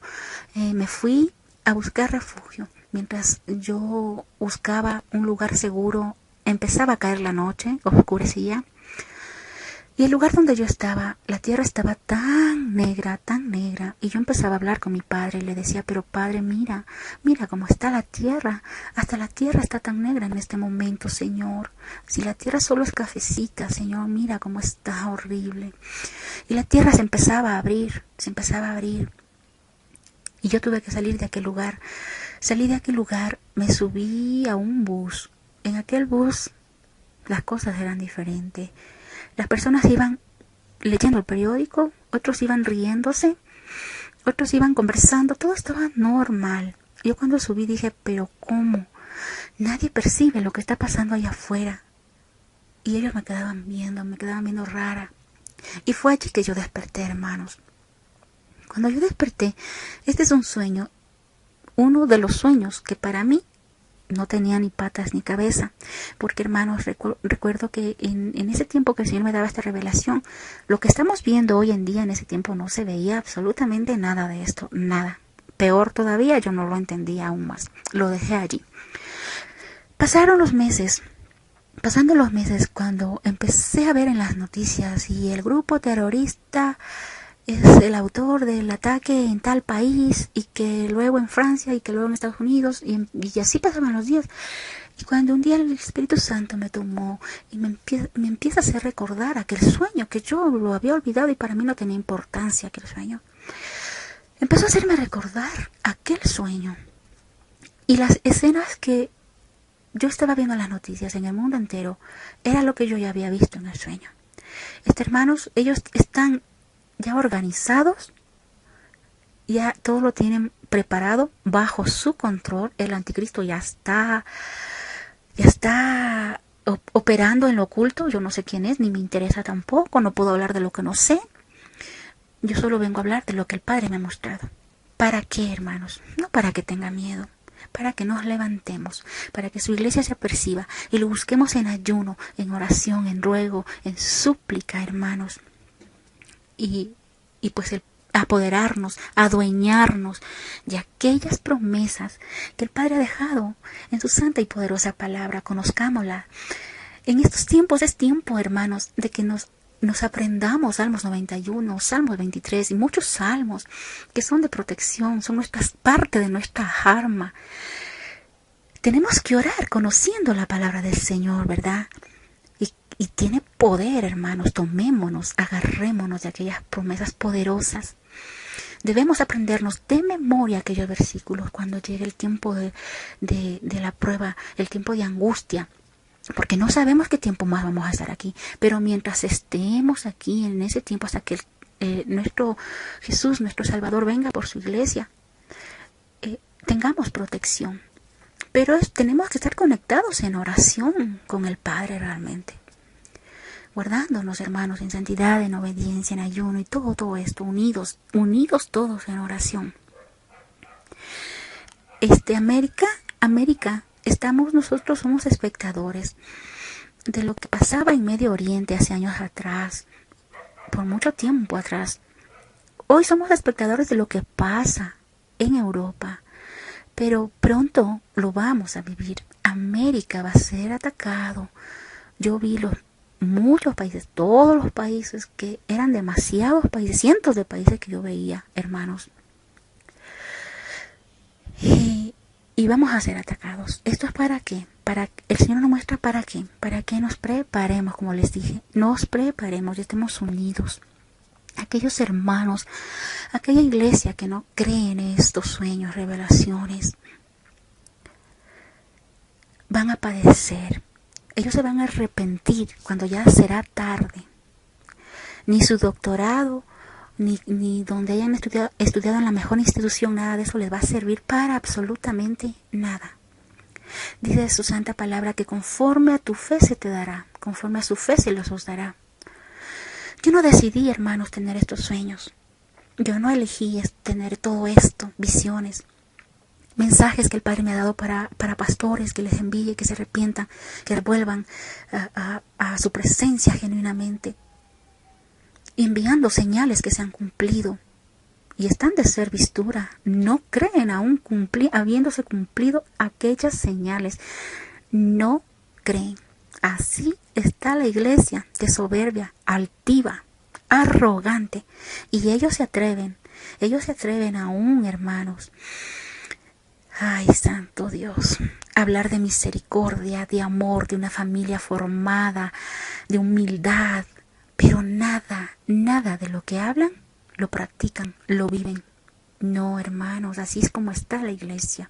Me fui a buscar refugio. Mientras yo buscaba un lugar seguro, empezaba a caer la noche, oscurecía. Y el lugar donde yo estaba, la tierra estaba tan negra, y yo empezaba a hablar con mi padre y le decía, pero padre, mira cómo está la tierra, hasta la tierra está tan negra en este momento, Señor. Si la tierra solo es cafecita, Señor, mira cómo está horrible. Y la tierra se empezaba a abrir, y yo tuve que salir de aquel lugar. Salí de aquel lugar, me subí a un bus. En aquel bus las cosas eran diferentes. Las personas iban leyendo el periódico, otros iban riéndose, otros iban conversando, todo estaba normal. Yo cuando subí dije, pero ¿cómo? Nadie percibe lo que está pasando allá afuera. Y ellos me quedaban viendo rara. Y fue allí que yo desperté, hermanos. Cuando yo desperté, este es un sueño, uno de los sueños que para mí no tenía ni patas ni cabeza, porque hermanos, recuerdo que en ese tiempo que el Señor me daba esta revelación, lo que estamos viendo hoy en día, en ese tiempo no se veía absolutamente nada de esto, nada. Peor todavía, yo no lo entendía aún más, lo dejé allí. Pasando los meses, cuando empecé a ver en las noticias y el grupo terrorista es el autor del ataque en tal país y que luego en Francia y que luego en Estados Unidos y así pasaban los días. Y cuando un día el Espíritu Santo me tomó y me empieza a hacer recordar aquel sueño que yo lo había olvidado y para mí no tenía importancia aquel sueño. Empezó a hacerme recordar aquel sueño y las escenas que yo estaba viendo en las noticias en el mundo entero era lo que yo ya había visto en el sueño. Hermanos, ellos están ya organizados, ya todo lo tienen preparado bajo su control. El anticristo ya está operando en lo oculto. Yo no sé quién es, ni me interesa tampoco, no puedo hablar de lo que no sé. Yo solo vengo a hablar de lo que el Padre me ha mostrado. ¿Para qué, hermanos? No para que tenga miedo, para que nos levantemos, para que su iglesia se aperciba y lo busquemos en ayuno, en oración, en ruego, en súplica, hermanos. Y pues el apoderarnos, adueñarnos de aquellas promesas que el Padre ha dejado en su santa y poderosa palabra. Conozcámosla. En estos tiempos es tiempo, hermanos, de que nos aprendamos Salmos 91, Salmos 23 y muchos salmos que son de protección, son parte de nuestra arma. Tenemos que orar conociendo la palabra del Señor, ¿verdad? Y tiene poder, hermanos. Tomémonos, agarrémonos de aquellas promesas poderosas. Debemos aprendernos de memoria aquellos versículos cuando llegue el tiempo de la prueba, el tiempo de angustia. Porque no sabemos qué tiempo más vamos a estar aquí. Pero mientras estemos aquí en ese tiempo, hasta que nuestro Jesús, nuestro Salvador, venga por su iglesia, tengamos protección. Pero tenemos que estar conectados en oración con el Padre realmente. Guardándonos, hermanos, en santidad, en obediencia, en ayuno y todo esto, unidos todos en oración. América, nosotros somos espectadores de lo que pasaba en Medio Oriente hace años atrás, por mucho tiempo atrás. Hoy somos espectadores de lo que pasa en Europa, pero pronto lo vamos a vivir. América va a ser atacado. Yo vi muchos países, todos los países, que eran demasiados países, cientos de países que yo veía, hermanos. Y vamos a ser atacados. ¿Esto es para qué? El Señor nos muestra para qué. Para que nos preparemos, como les dije. Nos preparemos y estemos unidos. Aquellos hermanos, aquella iglesia que no cree en estos sueños, revelaciones, van a padecer. Ellos se van a arrepentir cuando ya será tarde. Ni su doctorado, ni donde hayan estudiado en la mejor institución, nada de eso les va a servir para absolutamente nada. Dice su santa palabra que conforme a tu fe se te dará, conforme a su fe se los os dará. Yo no decidí, hermanos, tener estos sueños. Yo no elegí tener todo esto, visiones, mensajes que el Padre me ha dado para pastores, que les envíe, que se arrepientan, que vuelvan a su presencia genuinamente, enviando señales que se han cumplido y están de ser vistura. No creen aún habiéndose cumplido aquellas señales. No creen. Así está la iglesia, de soberbia, altiva, arrogante. Y ellos se atreven aún, hermanos. Ay, santo Dios, hablar de misericordia, de amor, de una familia formada, de humildad, pero nada de lo que hablan, lo practican, lo viven. No, hermanos, así es como está la iglesia.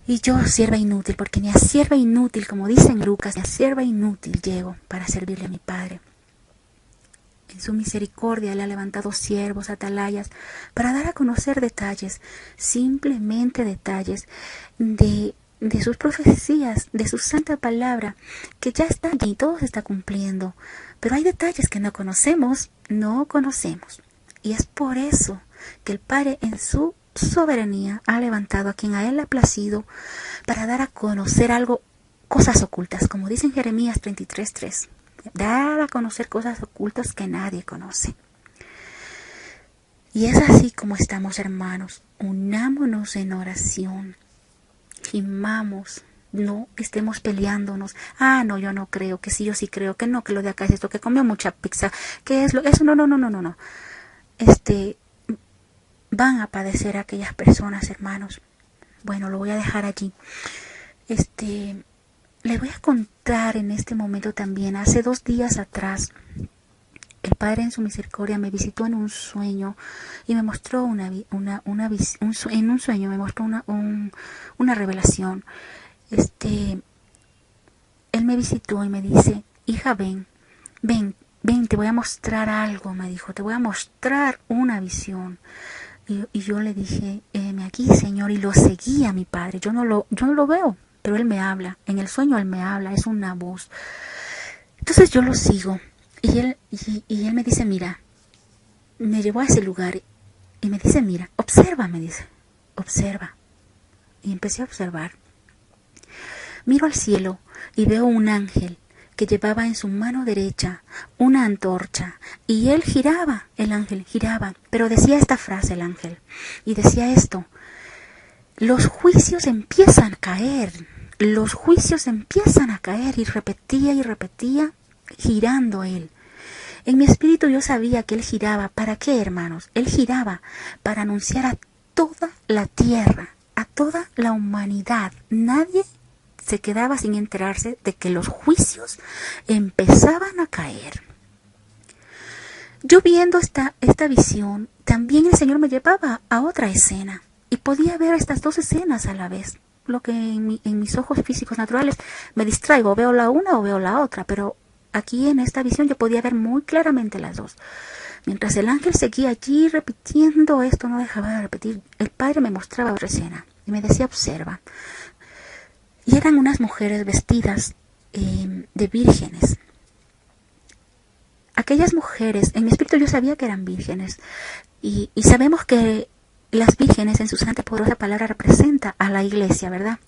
Y yo, sierva inútil, porque ni a sierva inútil, como dice en Lucas, ni a sierva inútil llego para servirle a mi Padre. En su misericordia le ha levantado siervos, atalayas, para dar a conocer detalles, simplemente detalles de sus profecías, de su santa palabra, que ya está allí, todo se está cumpliendo. Pero hay detalles que no conocemos. Y es por eso que el Padre en su soberanía ha levantado a quien a él le ha placido para dar a conocer algo, cosas ocultas, como dice en Jeremías 33:3. Dar a conocer cosas ocultas que nadie conoce. Y es así como estamos, hermanos. Unámonos en oración. Gimamos. No estemos peleándonos. Ah, no, yo no creo. Que sí, yo sí creo. Que no, que lo de acá es esto. Que comió mucha pizza. Que es lo... Eso, no. Van a padecer aquellas personas, hermanos. Bueno, lo voy a dejar allí. Les voy a contar en este momento también. Hace 2 días atrás, el Padre en su misericordia me visitó en un sueño y me mostró en un sueño me mostró una revelación. Él me visitó y me dice: hija, ven, te voy a mostrar algo, me dijo, te voy a mostrar una visión. Y yo le dije: aquí, Señor, y lo seguí a mi Padre. Yo no lo veo, pero Él me habla. En el sueño Él me habla, es una voz. Entonces yo lo sigo. Y él me dice: mira, me llevó a ese lugar y me dice: mira, observa, me dice, observa. Y empecé a observar. Miro al cielo y veo un ángel que llevaba en su mano derecha una antorcha, y él giraba, el ángel giraba, pero decía esta frase el ángel, y decía esto: los juicios empiezan a caer, y repetía, girando él. En mi espíritu yo sabía que él giraba. ¿Para qué, hermanos? Él giraba para anunciar a toda la tierra, a toda la humanidad. Nadie se quedaba sin enterarse de que los juicios empezaban a caer. Yo viendo esta visión, también el Señor me llevaba a otra escena y podía ver estas 2 escenas a la vez. Lo que en mis ojos físicos naturales me distraigo, veo la una o veo la otra, pero aquí en esta visión yo podía ver muy claramente las 2. Mientras el ángel seguía allí repitiendo esto, no dejaba de repetir, el Padre me mostraba otra escena y me decía: observa. Y eran unas mujeres vestidas de vírgenes. Aquellas mujeres, en mi espíritu yo sabía que eran vírgenes. Y sabemos que las vírgenes en su santa poderosa palabra representa a la iglesia, ¿verdad?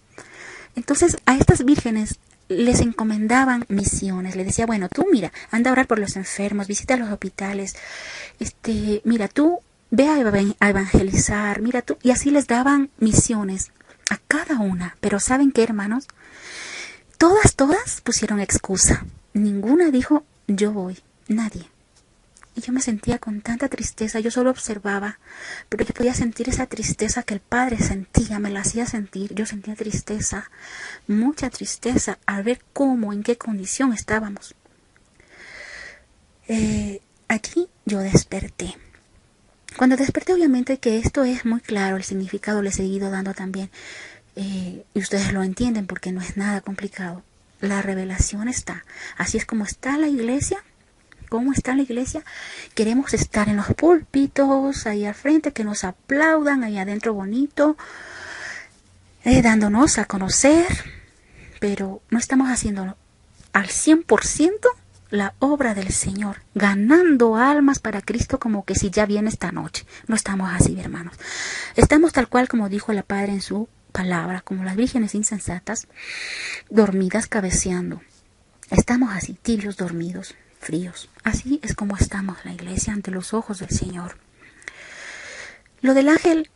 Entonces a estas vírgenes les encomendaban misiones. Les decía: bueno, tú mira, anda a orar por los enfermos, visita los hospitales. Mira, tú ve a evangelizar, mira tú. Y así les daban misiones a cada una. Pero ¿saben qué, hermanos? Todas pusieron excusa. Ninguna dijo: yo voy. Nadie. Y yo me sentía con tanta tristeza. Yo solo observaba, pero yo podía sentir esa tristeza que el Padre sentía, me la hacía sentir. Yo sentía tristeza, mucha tristeza, al ver en qué condición estábamos. Aquí yo desperté. Cuando desperté, obviamente que esto es muy claro, el significado le he seguido dando también. Y ustedes lo entienden porque no es nada complicado. La revelación está. Así es como está la iglesia. ¿Cómo está la iglesia? Queremos estar en los púlpitos, ahí al frente, que nos aplaudan, ahí adentro bonito, dándonos a conocer, pero no estamos haciendo al 100% la obra del Señor, ganando almas para Cristo como que si ya viene esta noche. No estamos así, hermanos. Estamos tal cual como dijo la Padre en su palabra, como las vírgenes insensatas, dormidas cabeceando. Estamos así, tibios, dormidos, fríos. Así es como estamos la iglesia ante los ojos del Señor. Lo del ángel,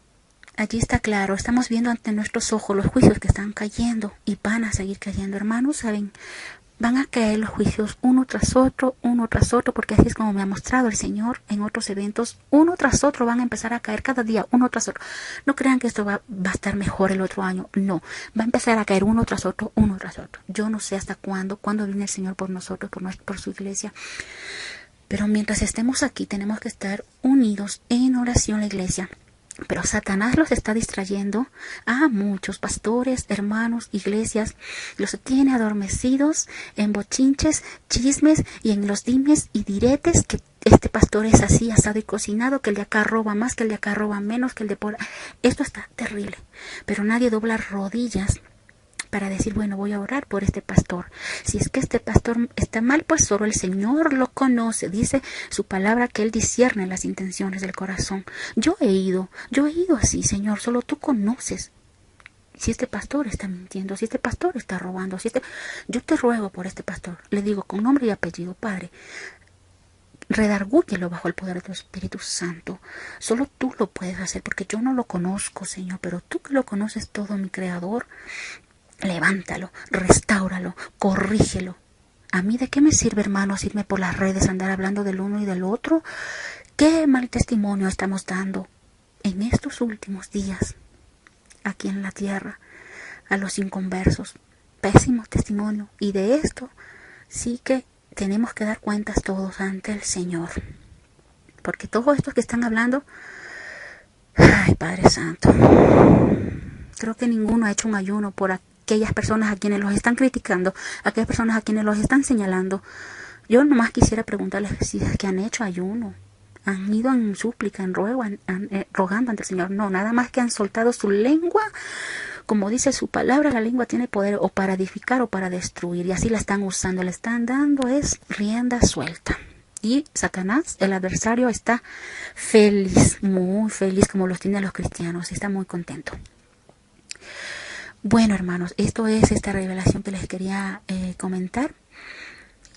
allí está claro. Estamos viendo ante nuestros ojos los juicios que están cayendo y van a seguir cayendo, hermanos. ¿Saben? Van a caer los juicios uno tras otro, porque así es como me ha mostrado el Señor en otros eventos. Uno tras otro van a empezar a caer cada día, uno tras otro. No crean que esto va a estar mejor el otro año. No, va a empezar a caer uno tras otro, uno tras otro. Yo no sé hasta cuándo viene el Señor por nosotros, por su iglesia. Pero mientras estemos aquí tenemos que estar unidos en oración la iglesia. Pero Satanás los está distrayendo a muchos pastores, hermanos, iglesias. Los tiene adormecidos en bochinches, chismes y en los dimes y diretes que este pastor es así, asado y cocinado, que el de acá roba más, que el de acá roba menos, que el de por... Esto está terrible. Pero nadie dobla rodillas para decir, bueno, voy a orar por este pastor. Si es que este pastor está mal, pues solo el Señor lo conoce. Dice su palabra que Él discierne las intenciones del corazón. Yo he ido así, Señor, solo tú conoces. Si este pastor está mintiendo, si este pastor está robando, yo te ruego por este pastor. Le digo con nombre y apellido, Padre, redargúyelo bajo el poder de tu Espíritu Santo. Solo tú lo puedes hacer, porque yo no lo conozco, Señor, pero tú que lo conoces todo, mi Creador, levántalo, restáuralo, corrígelo. ¿A mí de qué me sirve, hermanos, irme por las redes, andar hablando del uno y del otro? ¿Qué mal testimonio estamos dando en estos últimos días aquí en la tierra a los inconversos? Pésimo testimonio. Y de esto sí que tenemos que dar cuentas todos ante el Señor. Porque todos estos que están hablando, ay, Padre Santo, creo que ninguno ha hecho un ayuno por aquellas personas a quienes los están criticando, aquellas personas a quienes los están señalando. Yo nomás quisiera preguntarles si es que han hecho ayuno, han ido en súplica, en ruego, rogando ante el Señor. No, nada más que han soltado su lengua. Como dice su palabra, la lengua tiene poder o para edificar o para destruir, y así la están usando, le están dando es rienda suelta. Y Satanás, el adversario, está feliz, muy feliz, como los tiene a los cristianos, está muy contento. Bueno, hermanos, esto es esta revelación que les quería comentar.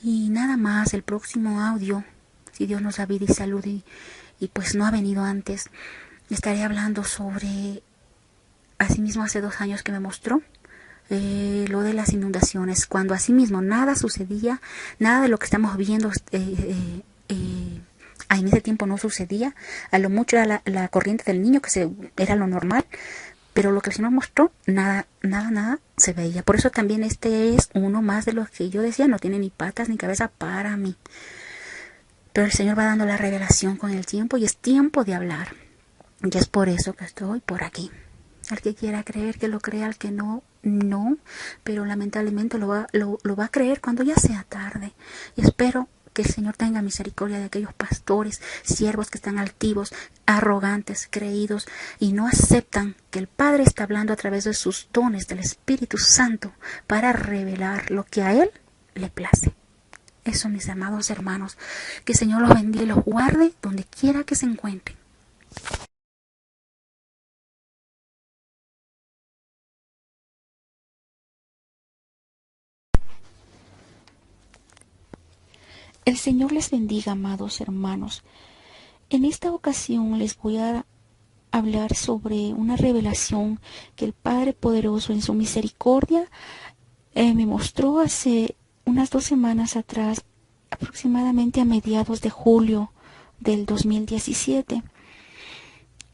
Y nada más, el próximo audio, si Dios nos da vida y salud y pues no ha venido antes, estaré hablando sobre, asimismo hace 2 años que me mostró lo de las inundaciones, cuando asimismo nada sucedía, nada de lo que estamos viendo en ese tiempo no sucedía. A lo mucho era la corriente del Niño, que era lo normal. Pero lo que el Señor mostró, nada se veía. Por eso también este es uno más de los que yo decía, no tiene ni patas ni cabeza para mí. Pero el Señor va dando la revelación con el tiempo y es tiempo de hablar. Y es por eso que estoy por aquí. Al que quiera creer, que lo crea, al que no, no. Pero lamentablemente lo va a creer cuando ya sea tarde. Y espero que el Señor tenga misericordia de aquellos pastores, siervos que están altivos, arrogantes, creídos y no aceptan que el Padre está hablando a través de sus dones del Espíritu Santo para revelar lo que a Él le place. Eso, mis amados hermanos, que el Señor los bendiga y los guarde donde quiera que se encuentren. El Señor les bendiga, amados hermanos. En esta ocasión les voy a hablar sobre una revelación que el Padre Poderoso en su misericordia me mostró hace unas 2 semanas atrás, aproximadamente a mediados de julio del 2017.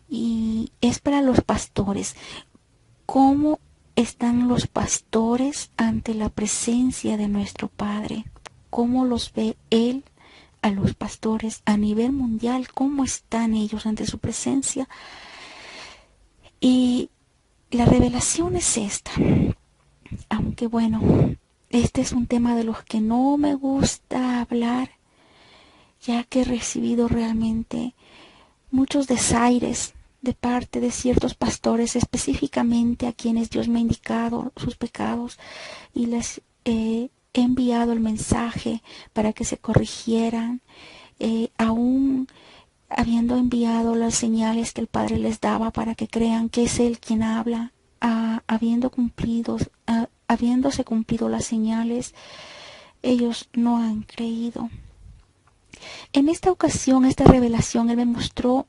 Y es para los pastores. ¿Cómo están los pastores ante la presencia de nuestro Padre? ¿Cómo los ve Él a los pastores a nivel mundial? ¿Cómo están ellos ante su presencia? Y la revelación es esta. Aunque bueno, este es un tema de los que no me gusta hablar, ya que he recibido realmente muchos desaires de parte de ciertos pastores, específicamente a quienes Dios me ha indicado sus pecados y les he he enviado el mensaje para que se corrigieran, aún habiendo enviado las señales que el Padre les daba para que crean que es Él quien habla, habiéndose cumplido las señales, ellos no han creído. En esta ocasión, esta revelación, Él me mostró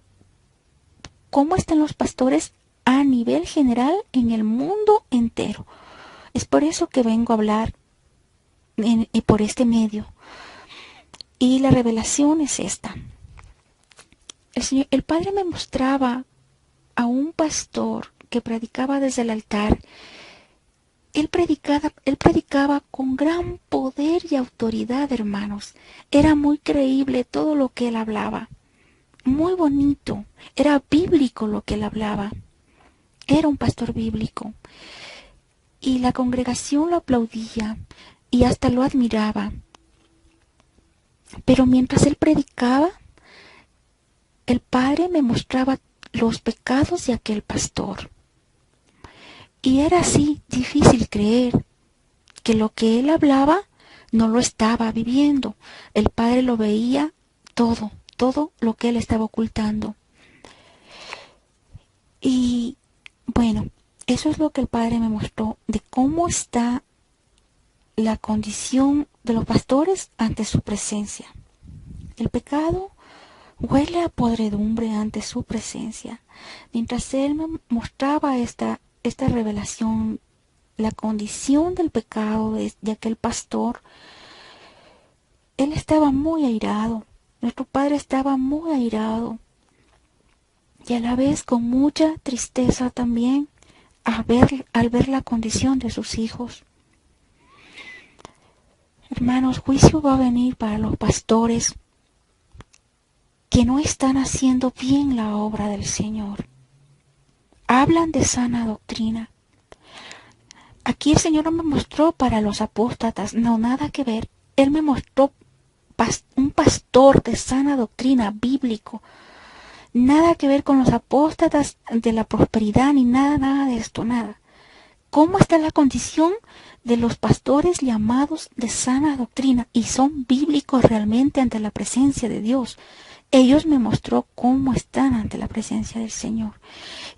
cómo están los pastores a nivel general en el mundo entero. Es por eso que vengo a hablar por este medio. Y la revelación es esta. El Padre me mostraba a un pastor que predicaba desde el altar. Él predicaba con gran poder y autoridad, hermanos. Era muy creíble todo lo que él hablaba. Muy bonito. Era bíblico lo que él hablaba. Era un pastor bíblico. Y la congregación lo aplaudía y hasta lo admiraba. Pero mientras él predicaba, el Padre me mostraba los pecados de aquel pastor. Y era así difícil creer que lo que él hablaba no lo estaba viviendo. El Padre lo veía todo lo que él estaba ocultando. Y bueno, eso es lo que el Padre me mostró de cómo está la condición de los pastores ante su presencia. El pecado huele a podredumbre ante su presencia. Mientras él me mostraba esta revelación, la condición del pecado de aquel pastor, él estaba muy airado. Nuestro Padre estaba muy airado. Y a la vez con mucha tristeza también al ver la condición de sus hijos. Hermanos, juicio va a venir para los pastores que no están haciendo bien la obra del Señor. Hablan de sana doctrina. Aquí el Señor no me mostró para los apóstatas, no, nada que ver. Él me mostró un pastor de sana doctrina bíblico. Nada que ver con los apóstatas de la prosperidad, ni nada de esto, nada. ¿Cómo está la condición de los pastores llamados de sana doctrina? Y son bíblicos realmente ante la presencia de Dios. Ellos me mostró cómo están ante la presencia del Señor.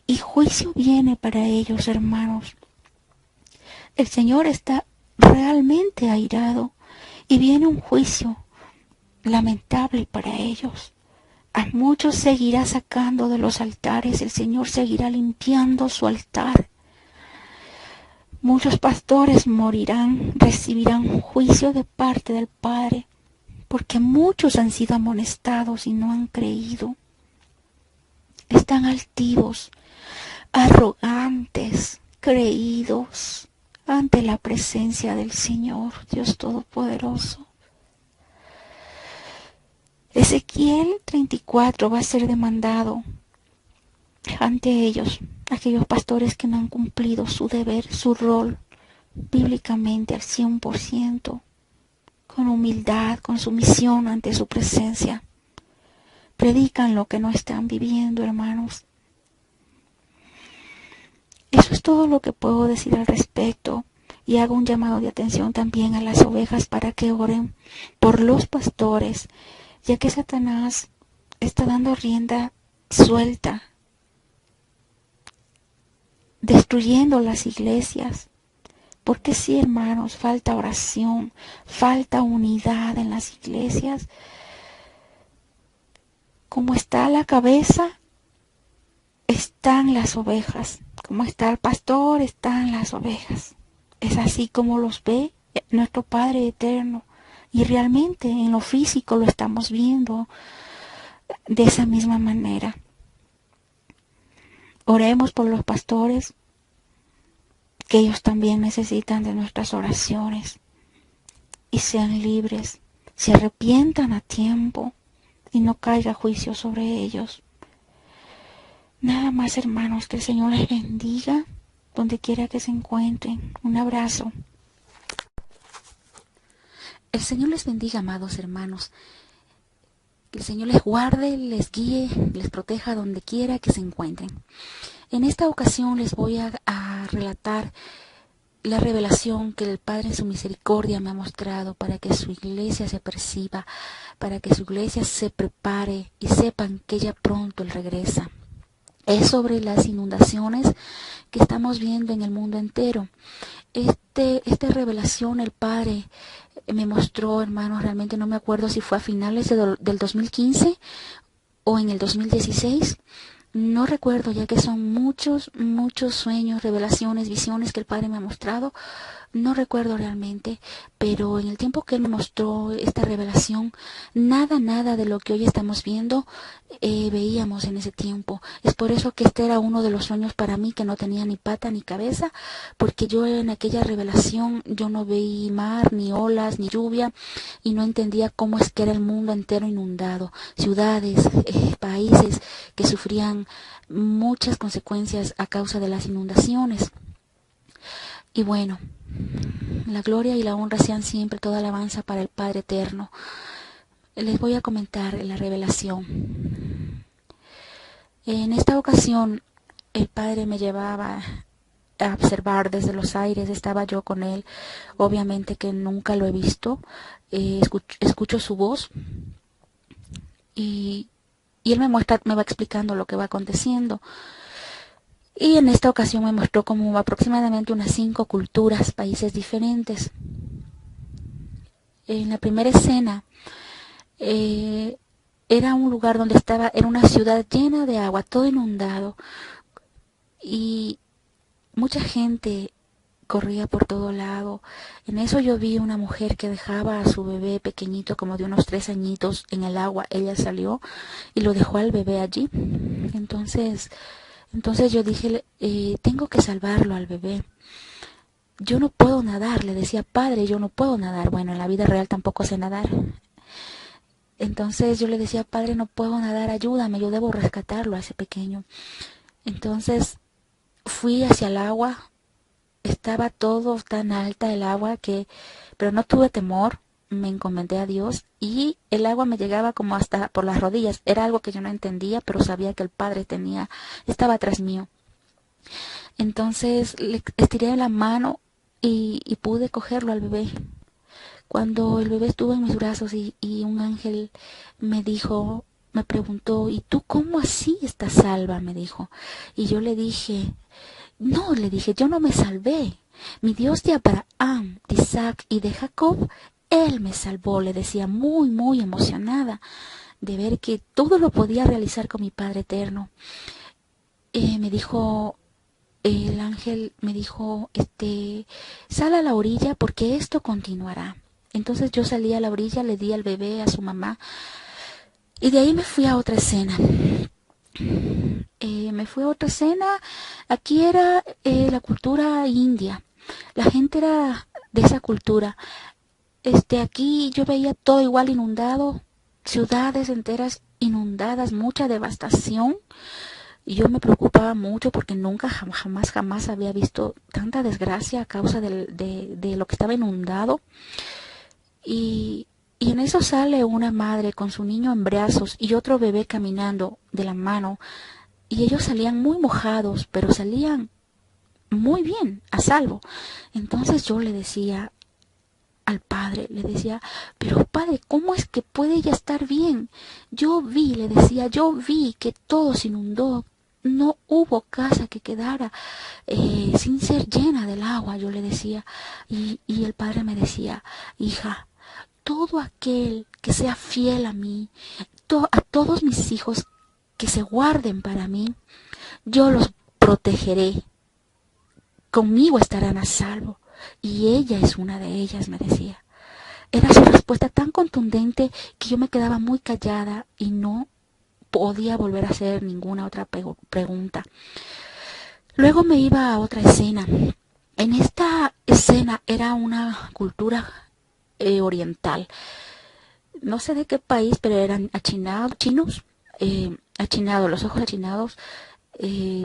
Y juicio viene para ellos, hermanos. El Señor está realmente airado y viene un juicio lamentable para ellos. A muchos seguirá sacando de los altares, el Señor seguirá limpiando su altar. Muchos pastores morirán, recibirán juicio de parte del Padre, porque muchos han sido amonestados y no han creído. Están altivos, arrogantes, creídos ante la presencia del Señor, Dios Todopoderoso. Ezequiel 34 va a ser demandado ante ellos, aquellos pastores que no han cumplido su deber, su rol, bíblicamente al 100%, con humildad, con sumisión ante su presencia. Predican lo que no están viviendo, hermanos. Eso es todo lo que puedo decir al respecto. Y hago un llamado de atención también a las ovejas para que oren por los pastores, ya que Satanás está dando rienda suelta, destruyendo las iglesias. Porque sí, hermanos, falta oración, falta unidad en las iglesias. Como está la cabeza, están las ovejas. Como está el pastor, están las ovejas. Es así como los ve nuestro Padre eterno. Y realmente en lo físico lo estamos viendo de esa misma manera. Oremos por los pastores, que ellos también necesitan de nuestras oraciones. Y sean libres, se arrepientan a tiempo y no caiga juicio sobre ellos. Nada más, hermanos, que el Señor les bendiga donde quiera que se encuentren. Un abrazo. El Señor les bendiga, amados hermanos. Que el Señor les guarde, les guíe, les proteja donde quiera que se encuentren. En esta ocasión les voy a relatar la revelación que el Padre en su misericordia me ha mostrado para que su iglesia se perciba, para que su iglesia se prepare y sepan que ya pronto Él regresa. Es sobre las inundaciones que estamos viendo en el mundo entero. Esta revelación el Padre me mostró, hermanos, realmente no me acuerdo si fue a finales del 2015 o en el 2016. No recuerdo, ya que son muchos sueños, revelaciones, visiones que el Padre me ha mostrado. No recuerdo realmente, pero en el tiempo que Él me mostró esta revelación, nada de lo que hoy estamos viendo veíamos en ese tiempo. Es por eso que este era uno de los sueños para mí que no tenía ni pata ni cabeza, porque yo en aquella revelación yo no veía mar, ni olas, ni lluvia, y no entendía cómo es que era el mundo entero inundado, ciudades, países que sufrían muchas consecuencias a causa de las inundaciones. Y bueno, la gloria y la honra sean siempre toda alabanza para el Padre eterno. Les voy a comentar la revelación. En esta ocasión, el Padre me llevaba a observar desde los aires, estaba yo con Él. Obviamente que nunca lo he visto, escucho su voz y Él me va explicando lo que va aconteciendo. Y en esta ocasión me mostró como aproximadamente unas 5 culturas, países diferentes. En la primera escena era un lugar donde era una ciudad llena de agua, todo inundado. Y mucha gente corría por todo lado. En eso yo vi una mujer que dejaba a su bebé pequeñito, como de unos 3 añitos, en el agua. Ella salió y lo dejó al bebé allí. Entonces yo dije, tengo que salvarlo al bebé. Yo no puedo nadar, le decía, Padre, yo no puedo nadar. Bueno, en la vida real tampoco sé nadar. Entonces yo le decía, Padre, no puedo nadar, ayúdame, yo debo rescatarlo a ese pequeño. Entonces fui hacia el agua, estaba todo tan alta el agua pero no tuve temor, me encomendé a Dios y el agua me llegaba como hasta por las rodillas. Era algo que yo no entendía, pero sabía que el Padre estaba atrás mío. Entonces le estiré la mano y pude cogerlo al bebé. Cuando el bebé estuvo en mis brazos y un ángel me preguntó, ¿y tú cómo así estás salva? Me dijo. Y yo le dije, yo no me salvé. Mi Dios de Abraham, de Isaac y de Jacob, Él me salvó. Le decía muy emocionada de ver que todo lo podía realizar con mi Padre eterno. Me dijo, el ángel me dijo, sal a la orilla porque esto continuará. Entonces yo salí a la orilla, le di al bebé a su mamá y de ahí me fui a otra escena. Aquí era la cultura india, la gente era de esa cultura. Aquí yo veía todo igual inundado, ciudades enteras inundadas, mucha devastación. Y yo me preocupaba mucho porque nunca, jamás había visto tanta desgracia a causa de lo que estaba inundado. Y en eso sale una madre con su niño en brazos y otro bebé caminando de la mano. Y ellos salían muy mojados, pero salían muy bien, a salvo. Entonces yo le decía al Padre, pero Padre, ¿cómo es que puede ella estar bien? Yo vi que todo se inundó. No hubo casa que quedara sin ser llena del agua, yo le decía. Y el Padre me decía, hija, todo aquel que sea fiel a mí, a todos mis hijos que se guarden para mí, yo los protegeré. Conmigo estarán a salvo. Y ella es una de ellas, me decía. Era su respuesta tan contundente que yo me quedaba muy callada y no podía volver a hacer ninguna otra pregunta. Luego me iba a otra escena. En esta escena era una cultura oriental. No sé de qué país, pero eran chinos, los ojos achinados,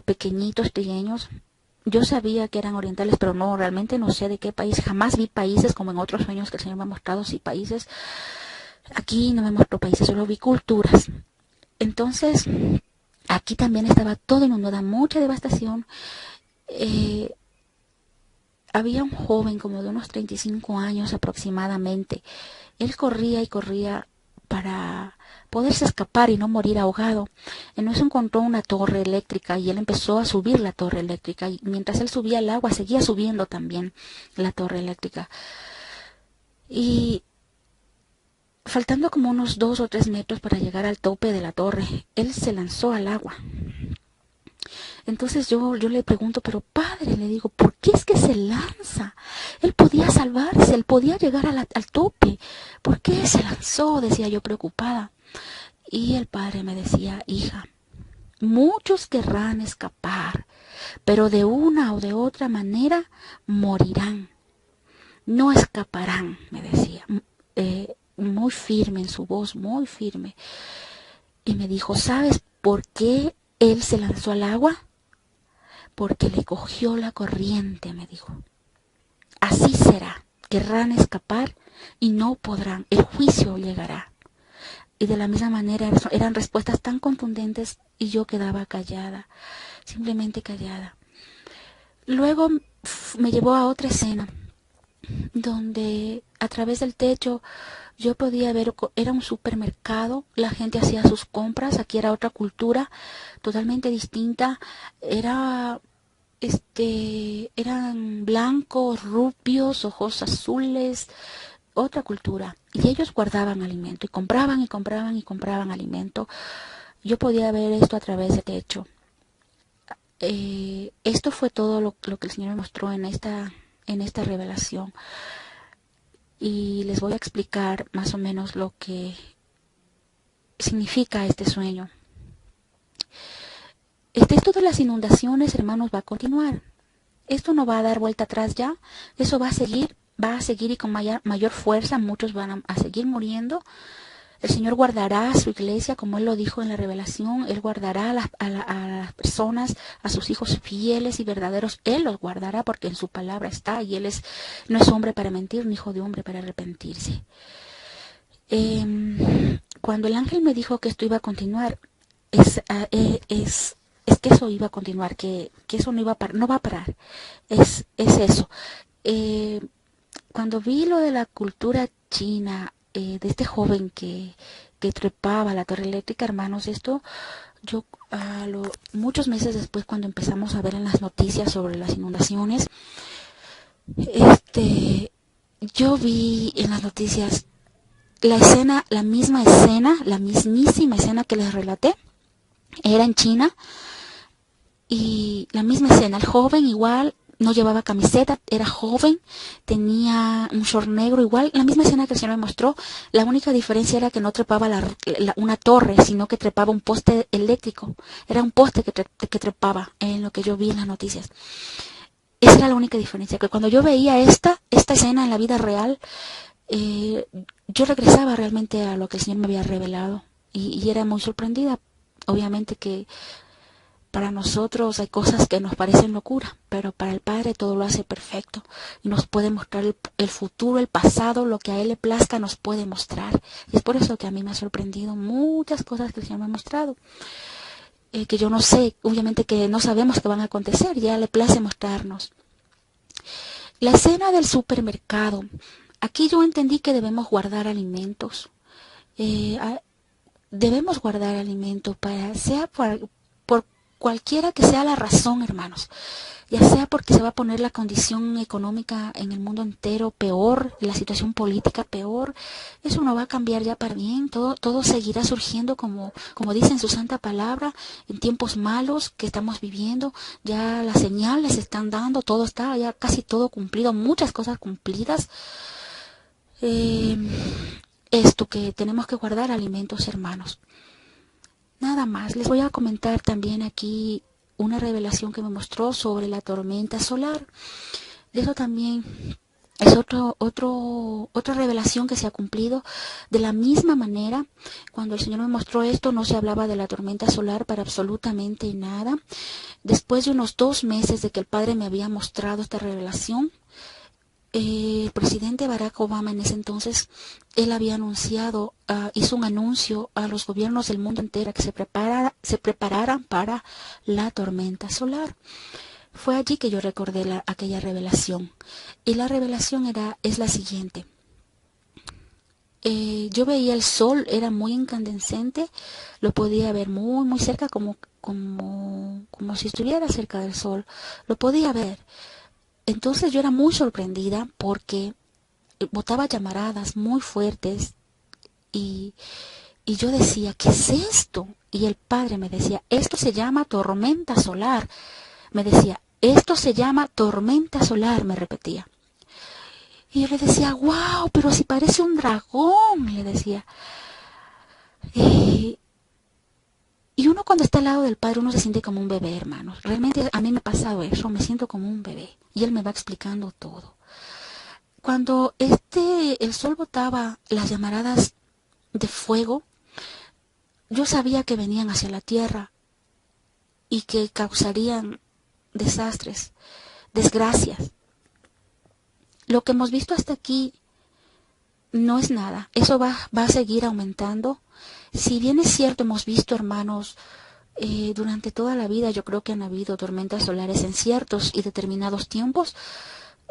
pequeñitos, trigueños. Yo sabía que eran orientales, pero no, realmente no sé de qué país. Jamás vi países como en otros sueños que el Señor me ha mostrado, sí, países. Aquí no me mostró países, solo vi culturas. Entonces, aquí también estaba todo inundado, mucha devastación. había un joven como de unos 35 años aproximadamente. Él corría y corría para poderse escapar y no morir ahogado. En eso encontró una torre eléctrica y él empezó a subir la torre eléctrica y mientras él subía el agua seguía subiendo también la torre eléctrica. Y faltando como unos 2 o 3 metros para llegar al tope de la torre, él se lanzó al agua. Entonces yo le pregunto, pero padre, le digo, ¿por qué es que se lanza? Él podía salvarse, él podía llegar al tope. ¿Por qué se lanzó? Decía yo preocupada. Y el padre me decía, hija, muchos querrán escapar, pero de una o de otra manera morirán. No escaparán, me decía, muy firme en su voz, muy firme. Y me dijo, ¿sabes por qué él se lanzó al agua? Porque le cogió la corriente, me dijo. Así será, querrán escapar y no podrán, el juicio llegará. Y de la misma manera eran respuestas tan contundentes y yo quedaba callada, simplemente callada. Luego me llevó a otra escena, donde a través del techo yo podía ver, era un supermercado, la gente hacía sus compras, aquí era otra cultura totalmente distinta, eran blancos, rubios, ojos azules, otra cultura, y ellos guardaban alimento y compraban y compraban y compraban alimento. Yo podía ver esto a través del techo. Esto fue todo lo que el Señor me mostró en esta revelación. Y les voy a explicar más o menos lo que significa este sueño. Esto de las inundaciones, hermanos, va a continuar. Esto no va a dar vuelta atrás ya. Eso va a seguir y con mayor fuerza. Muchos van a seguir muriendo. El Señor guardará a su iglesia, como Él lo dijo en la revelación. Él guardará a las personas, a sus hijos fieles y verdaderos. Él los guardará porque en su palabra está. Y Él no es hombre para mentir, ni hijo de hombre para arrepentirse. Cuando el ángel me dijo que esto iba a continuar, es que eso iba a continuar, que eso no va a parar. Es eso. Cuando vi lo de la cultura china, de este joven que trepaba la torre eléctrica, hermanos, esto yo muchos meses después, cuando empezamos a ver en las noticias sobre las inundaciones, yo vi en las noticias la escena, la mismísima escena que les relaté, era en China, y la misma escena, el joven igual, no llevaba camiseta, era joven, tenía un short negro igual, la misma escena que el Señor me mostró. La única diferencia era que no trepaba una torre, sino que trepaba un poste eléctrico. Era un poste que trepaba, en lo que yo vi en las noticias. Esa era la única diferencia, que cuando yo veía esta escena en la vida real, yo regresaba realmente a lo que el Señor me había revelado, y era muy sorprendida. Obviamente que para nosotros hay cosas que nos parecen locura, pero para el Padre todo lo hace perfecto y nos puede mostrar el futuro, el pasado, lo que a Él le plazca nos puede mostrar. Y es por eso que a mí me ha sorprendido muchas cosas que el Señor me ha mostrado, que yo no sé, obviamente que no sabemos que van a acontecer, ya le place mostrarnos. La escena del supermercado. Aquí yo entendí que debemos guardar alimentos. Debemos guardar alimentos sea por cualquiera que sea la razón, hermanos, ya sea porque se va a poner la condición económica en el mundo entero peor, la situación política peor, eso no va a cambiar ya para bien, todo seguirá surgiendo como dice en su santa palabra, en tiempos malos que estamos viviendo, ya las señales se están dando, todo está ya casi todo cumplido, muchas cosas cumplidas. Esto que tenemos que guardar alimentos, hermanos. Nada más, les voy a comentar también aquí una revelación que me mostró sobre la tormenta solar. Eso también es otra revelación que se ha cumplido de la misma manera. Cuando el Señor me mostró esto, no se hablaba de la tormenta solar para absolutamente nada. Después de unos 2 meses de que el Padre me había mostrado esta revelación, el presidente Barack Obama en ese entonces, él había anunciado, hizo un anuncio a los gobiernos del mundo entero que se prepararan para la tormenta solar. Fue allí que yo recordé aquella revelación. Y la revelación es la siguiente. Yo veía el sol, era muy incandescente, lo podía ver muy, muy cerca, como si estuviera cerca del sol. Lo podía ver. Entonces yo era muy sorprendida porque botaba llamaradas muy fuertes y, y yo decía, ¿qué es esto? Y el padre me decía, esto se llama tormenta solar. Me decía, esto se llama tormenta solar, me repetía. Y yo le decía, wow, pero si parece un dragón, le decía. Y, y uno cuando está al lado del padre, uno se siente como un bebé, hermanos. Realmente a mí me ha pasado eso, me siento como un bebé. Y él me va explicando todo. Cuando el sol botaba las llamaradas de fuego, yo sabía que venían hacia la tierra y que causarían desastres, desgracias. Lo que hemos visto hasta aquí no es nada, eso va a seguir aumentando. Si bien es cierto, hemos visto, hermanos, durante toda la vida yo creo que han habido tormentas solares en ciertos y determinados tiempos,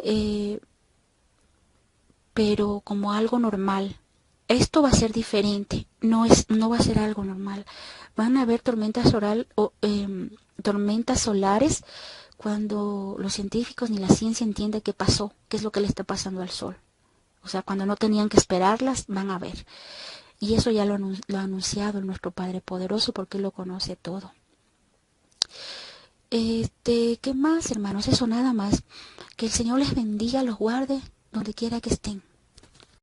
eh, pero como algo normal. Esto va a ser diferente, no va a ser algo normal. Van a haber tormentas solares cuando los científicos ni la ciencia entienden qué pasó, qué es lo que le está pasando al sol. O sea, cuando no tenían que esperarlas, van a ver. Y eso ya lo ha anunciado nuestro Padre Poderoso porque Él lo conoce todo. ¿Qué más, hermanos? Eso nada más. Que el Señor les bendiga, los guarde donde quiera que estén.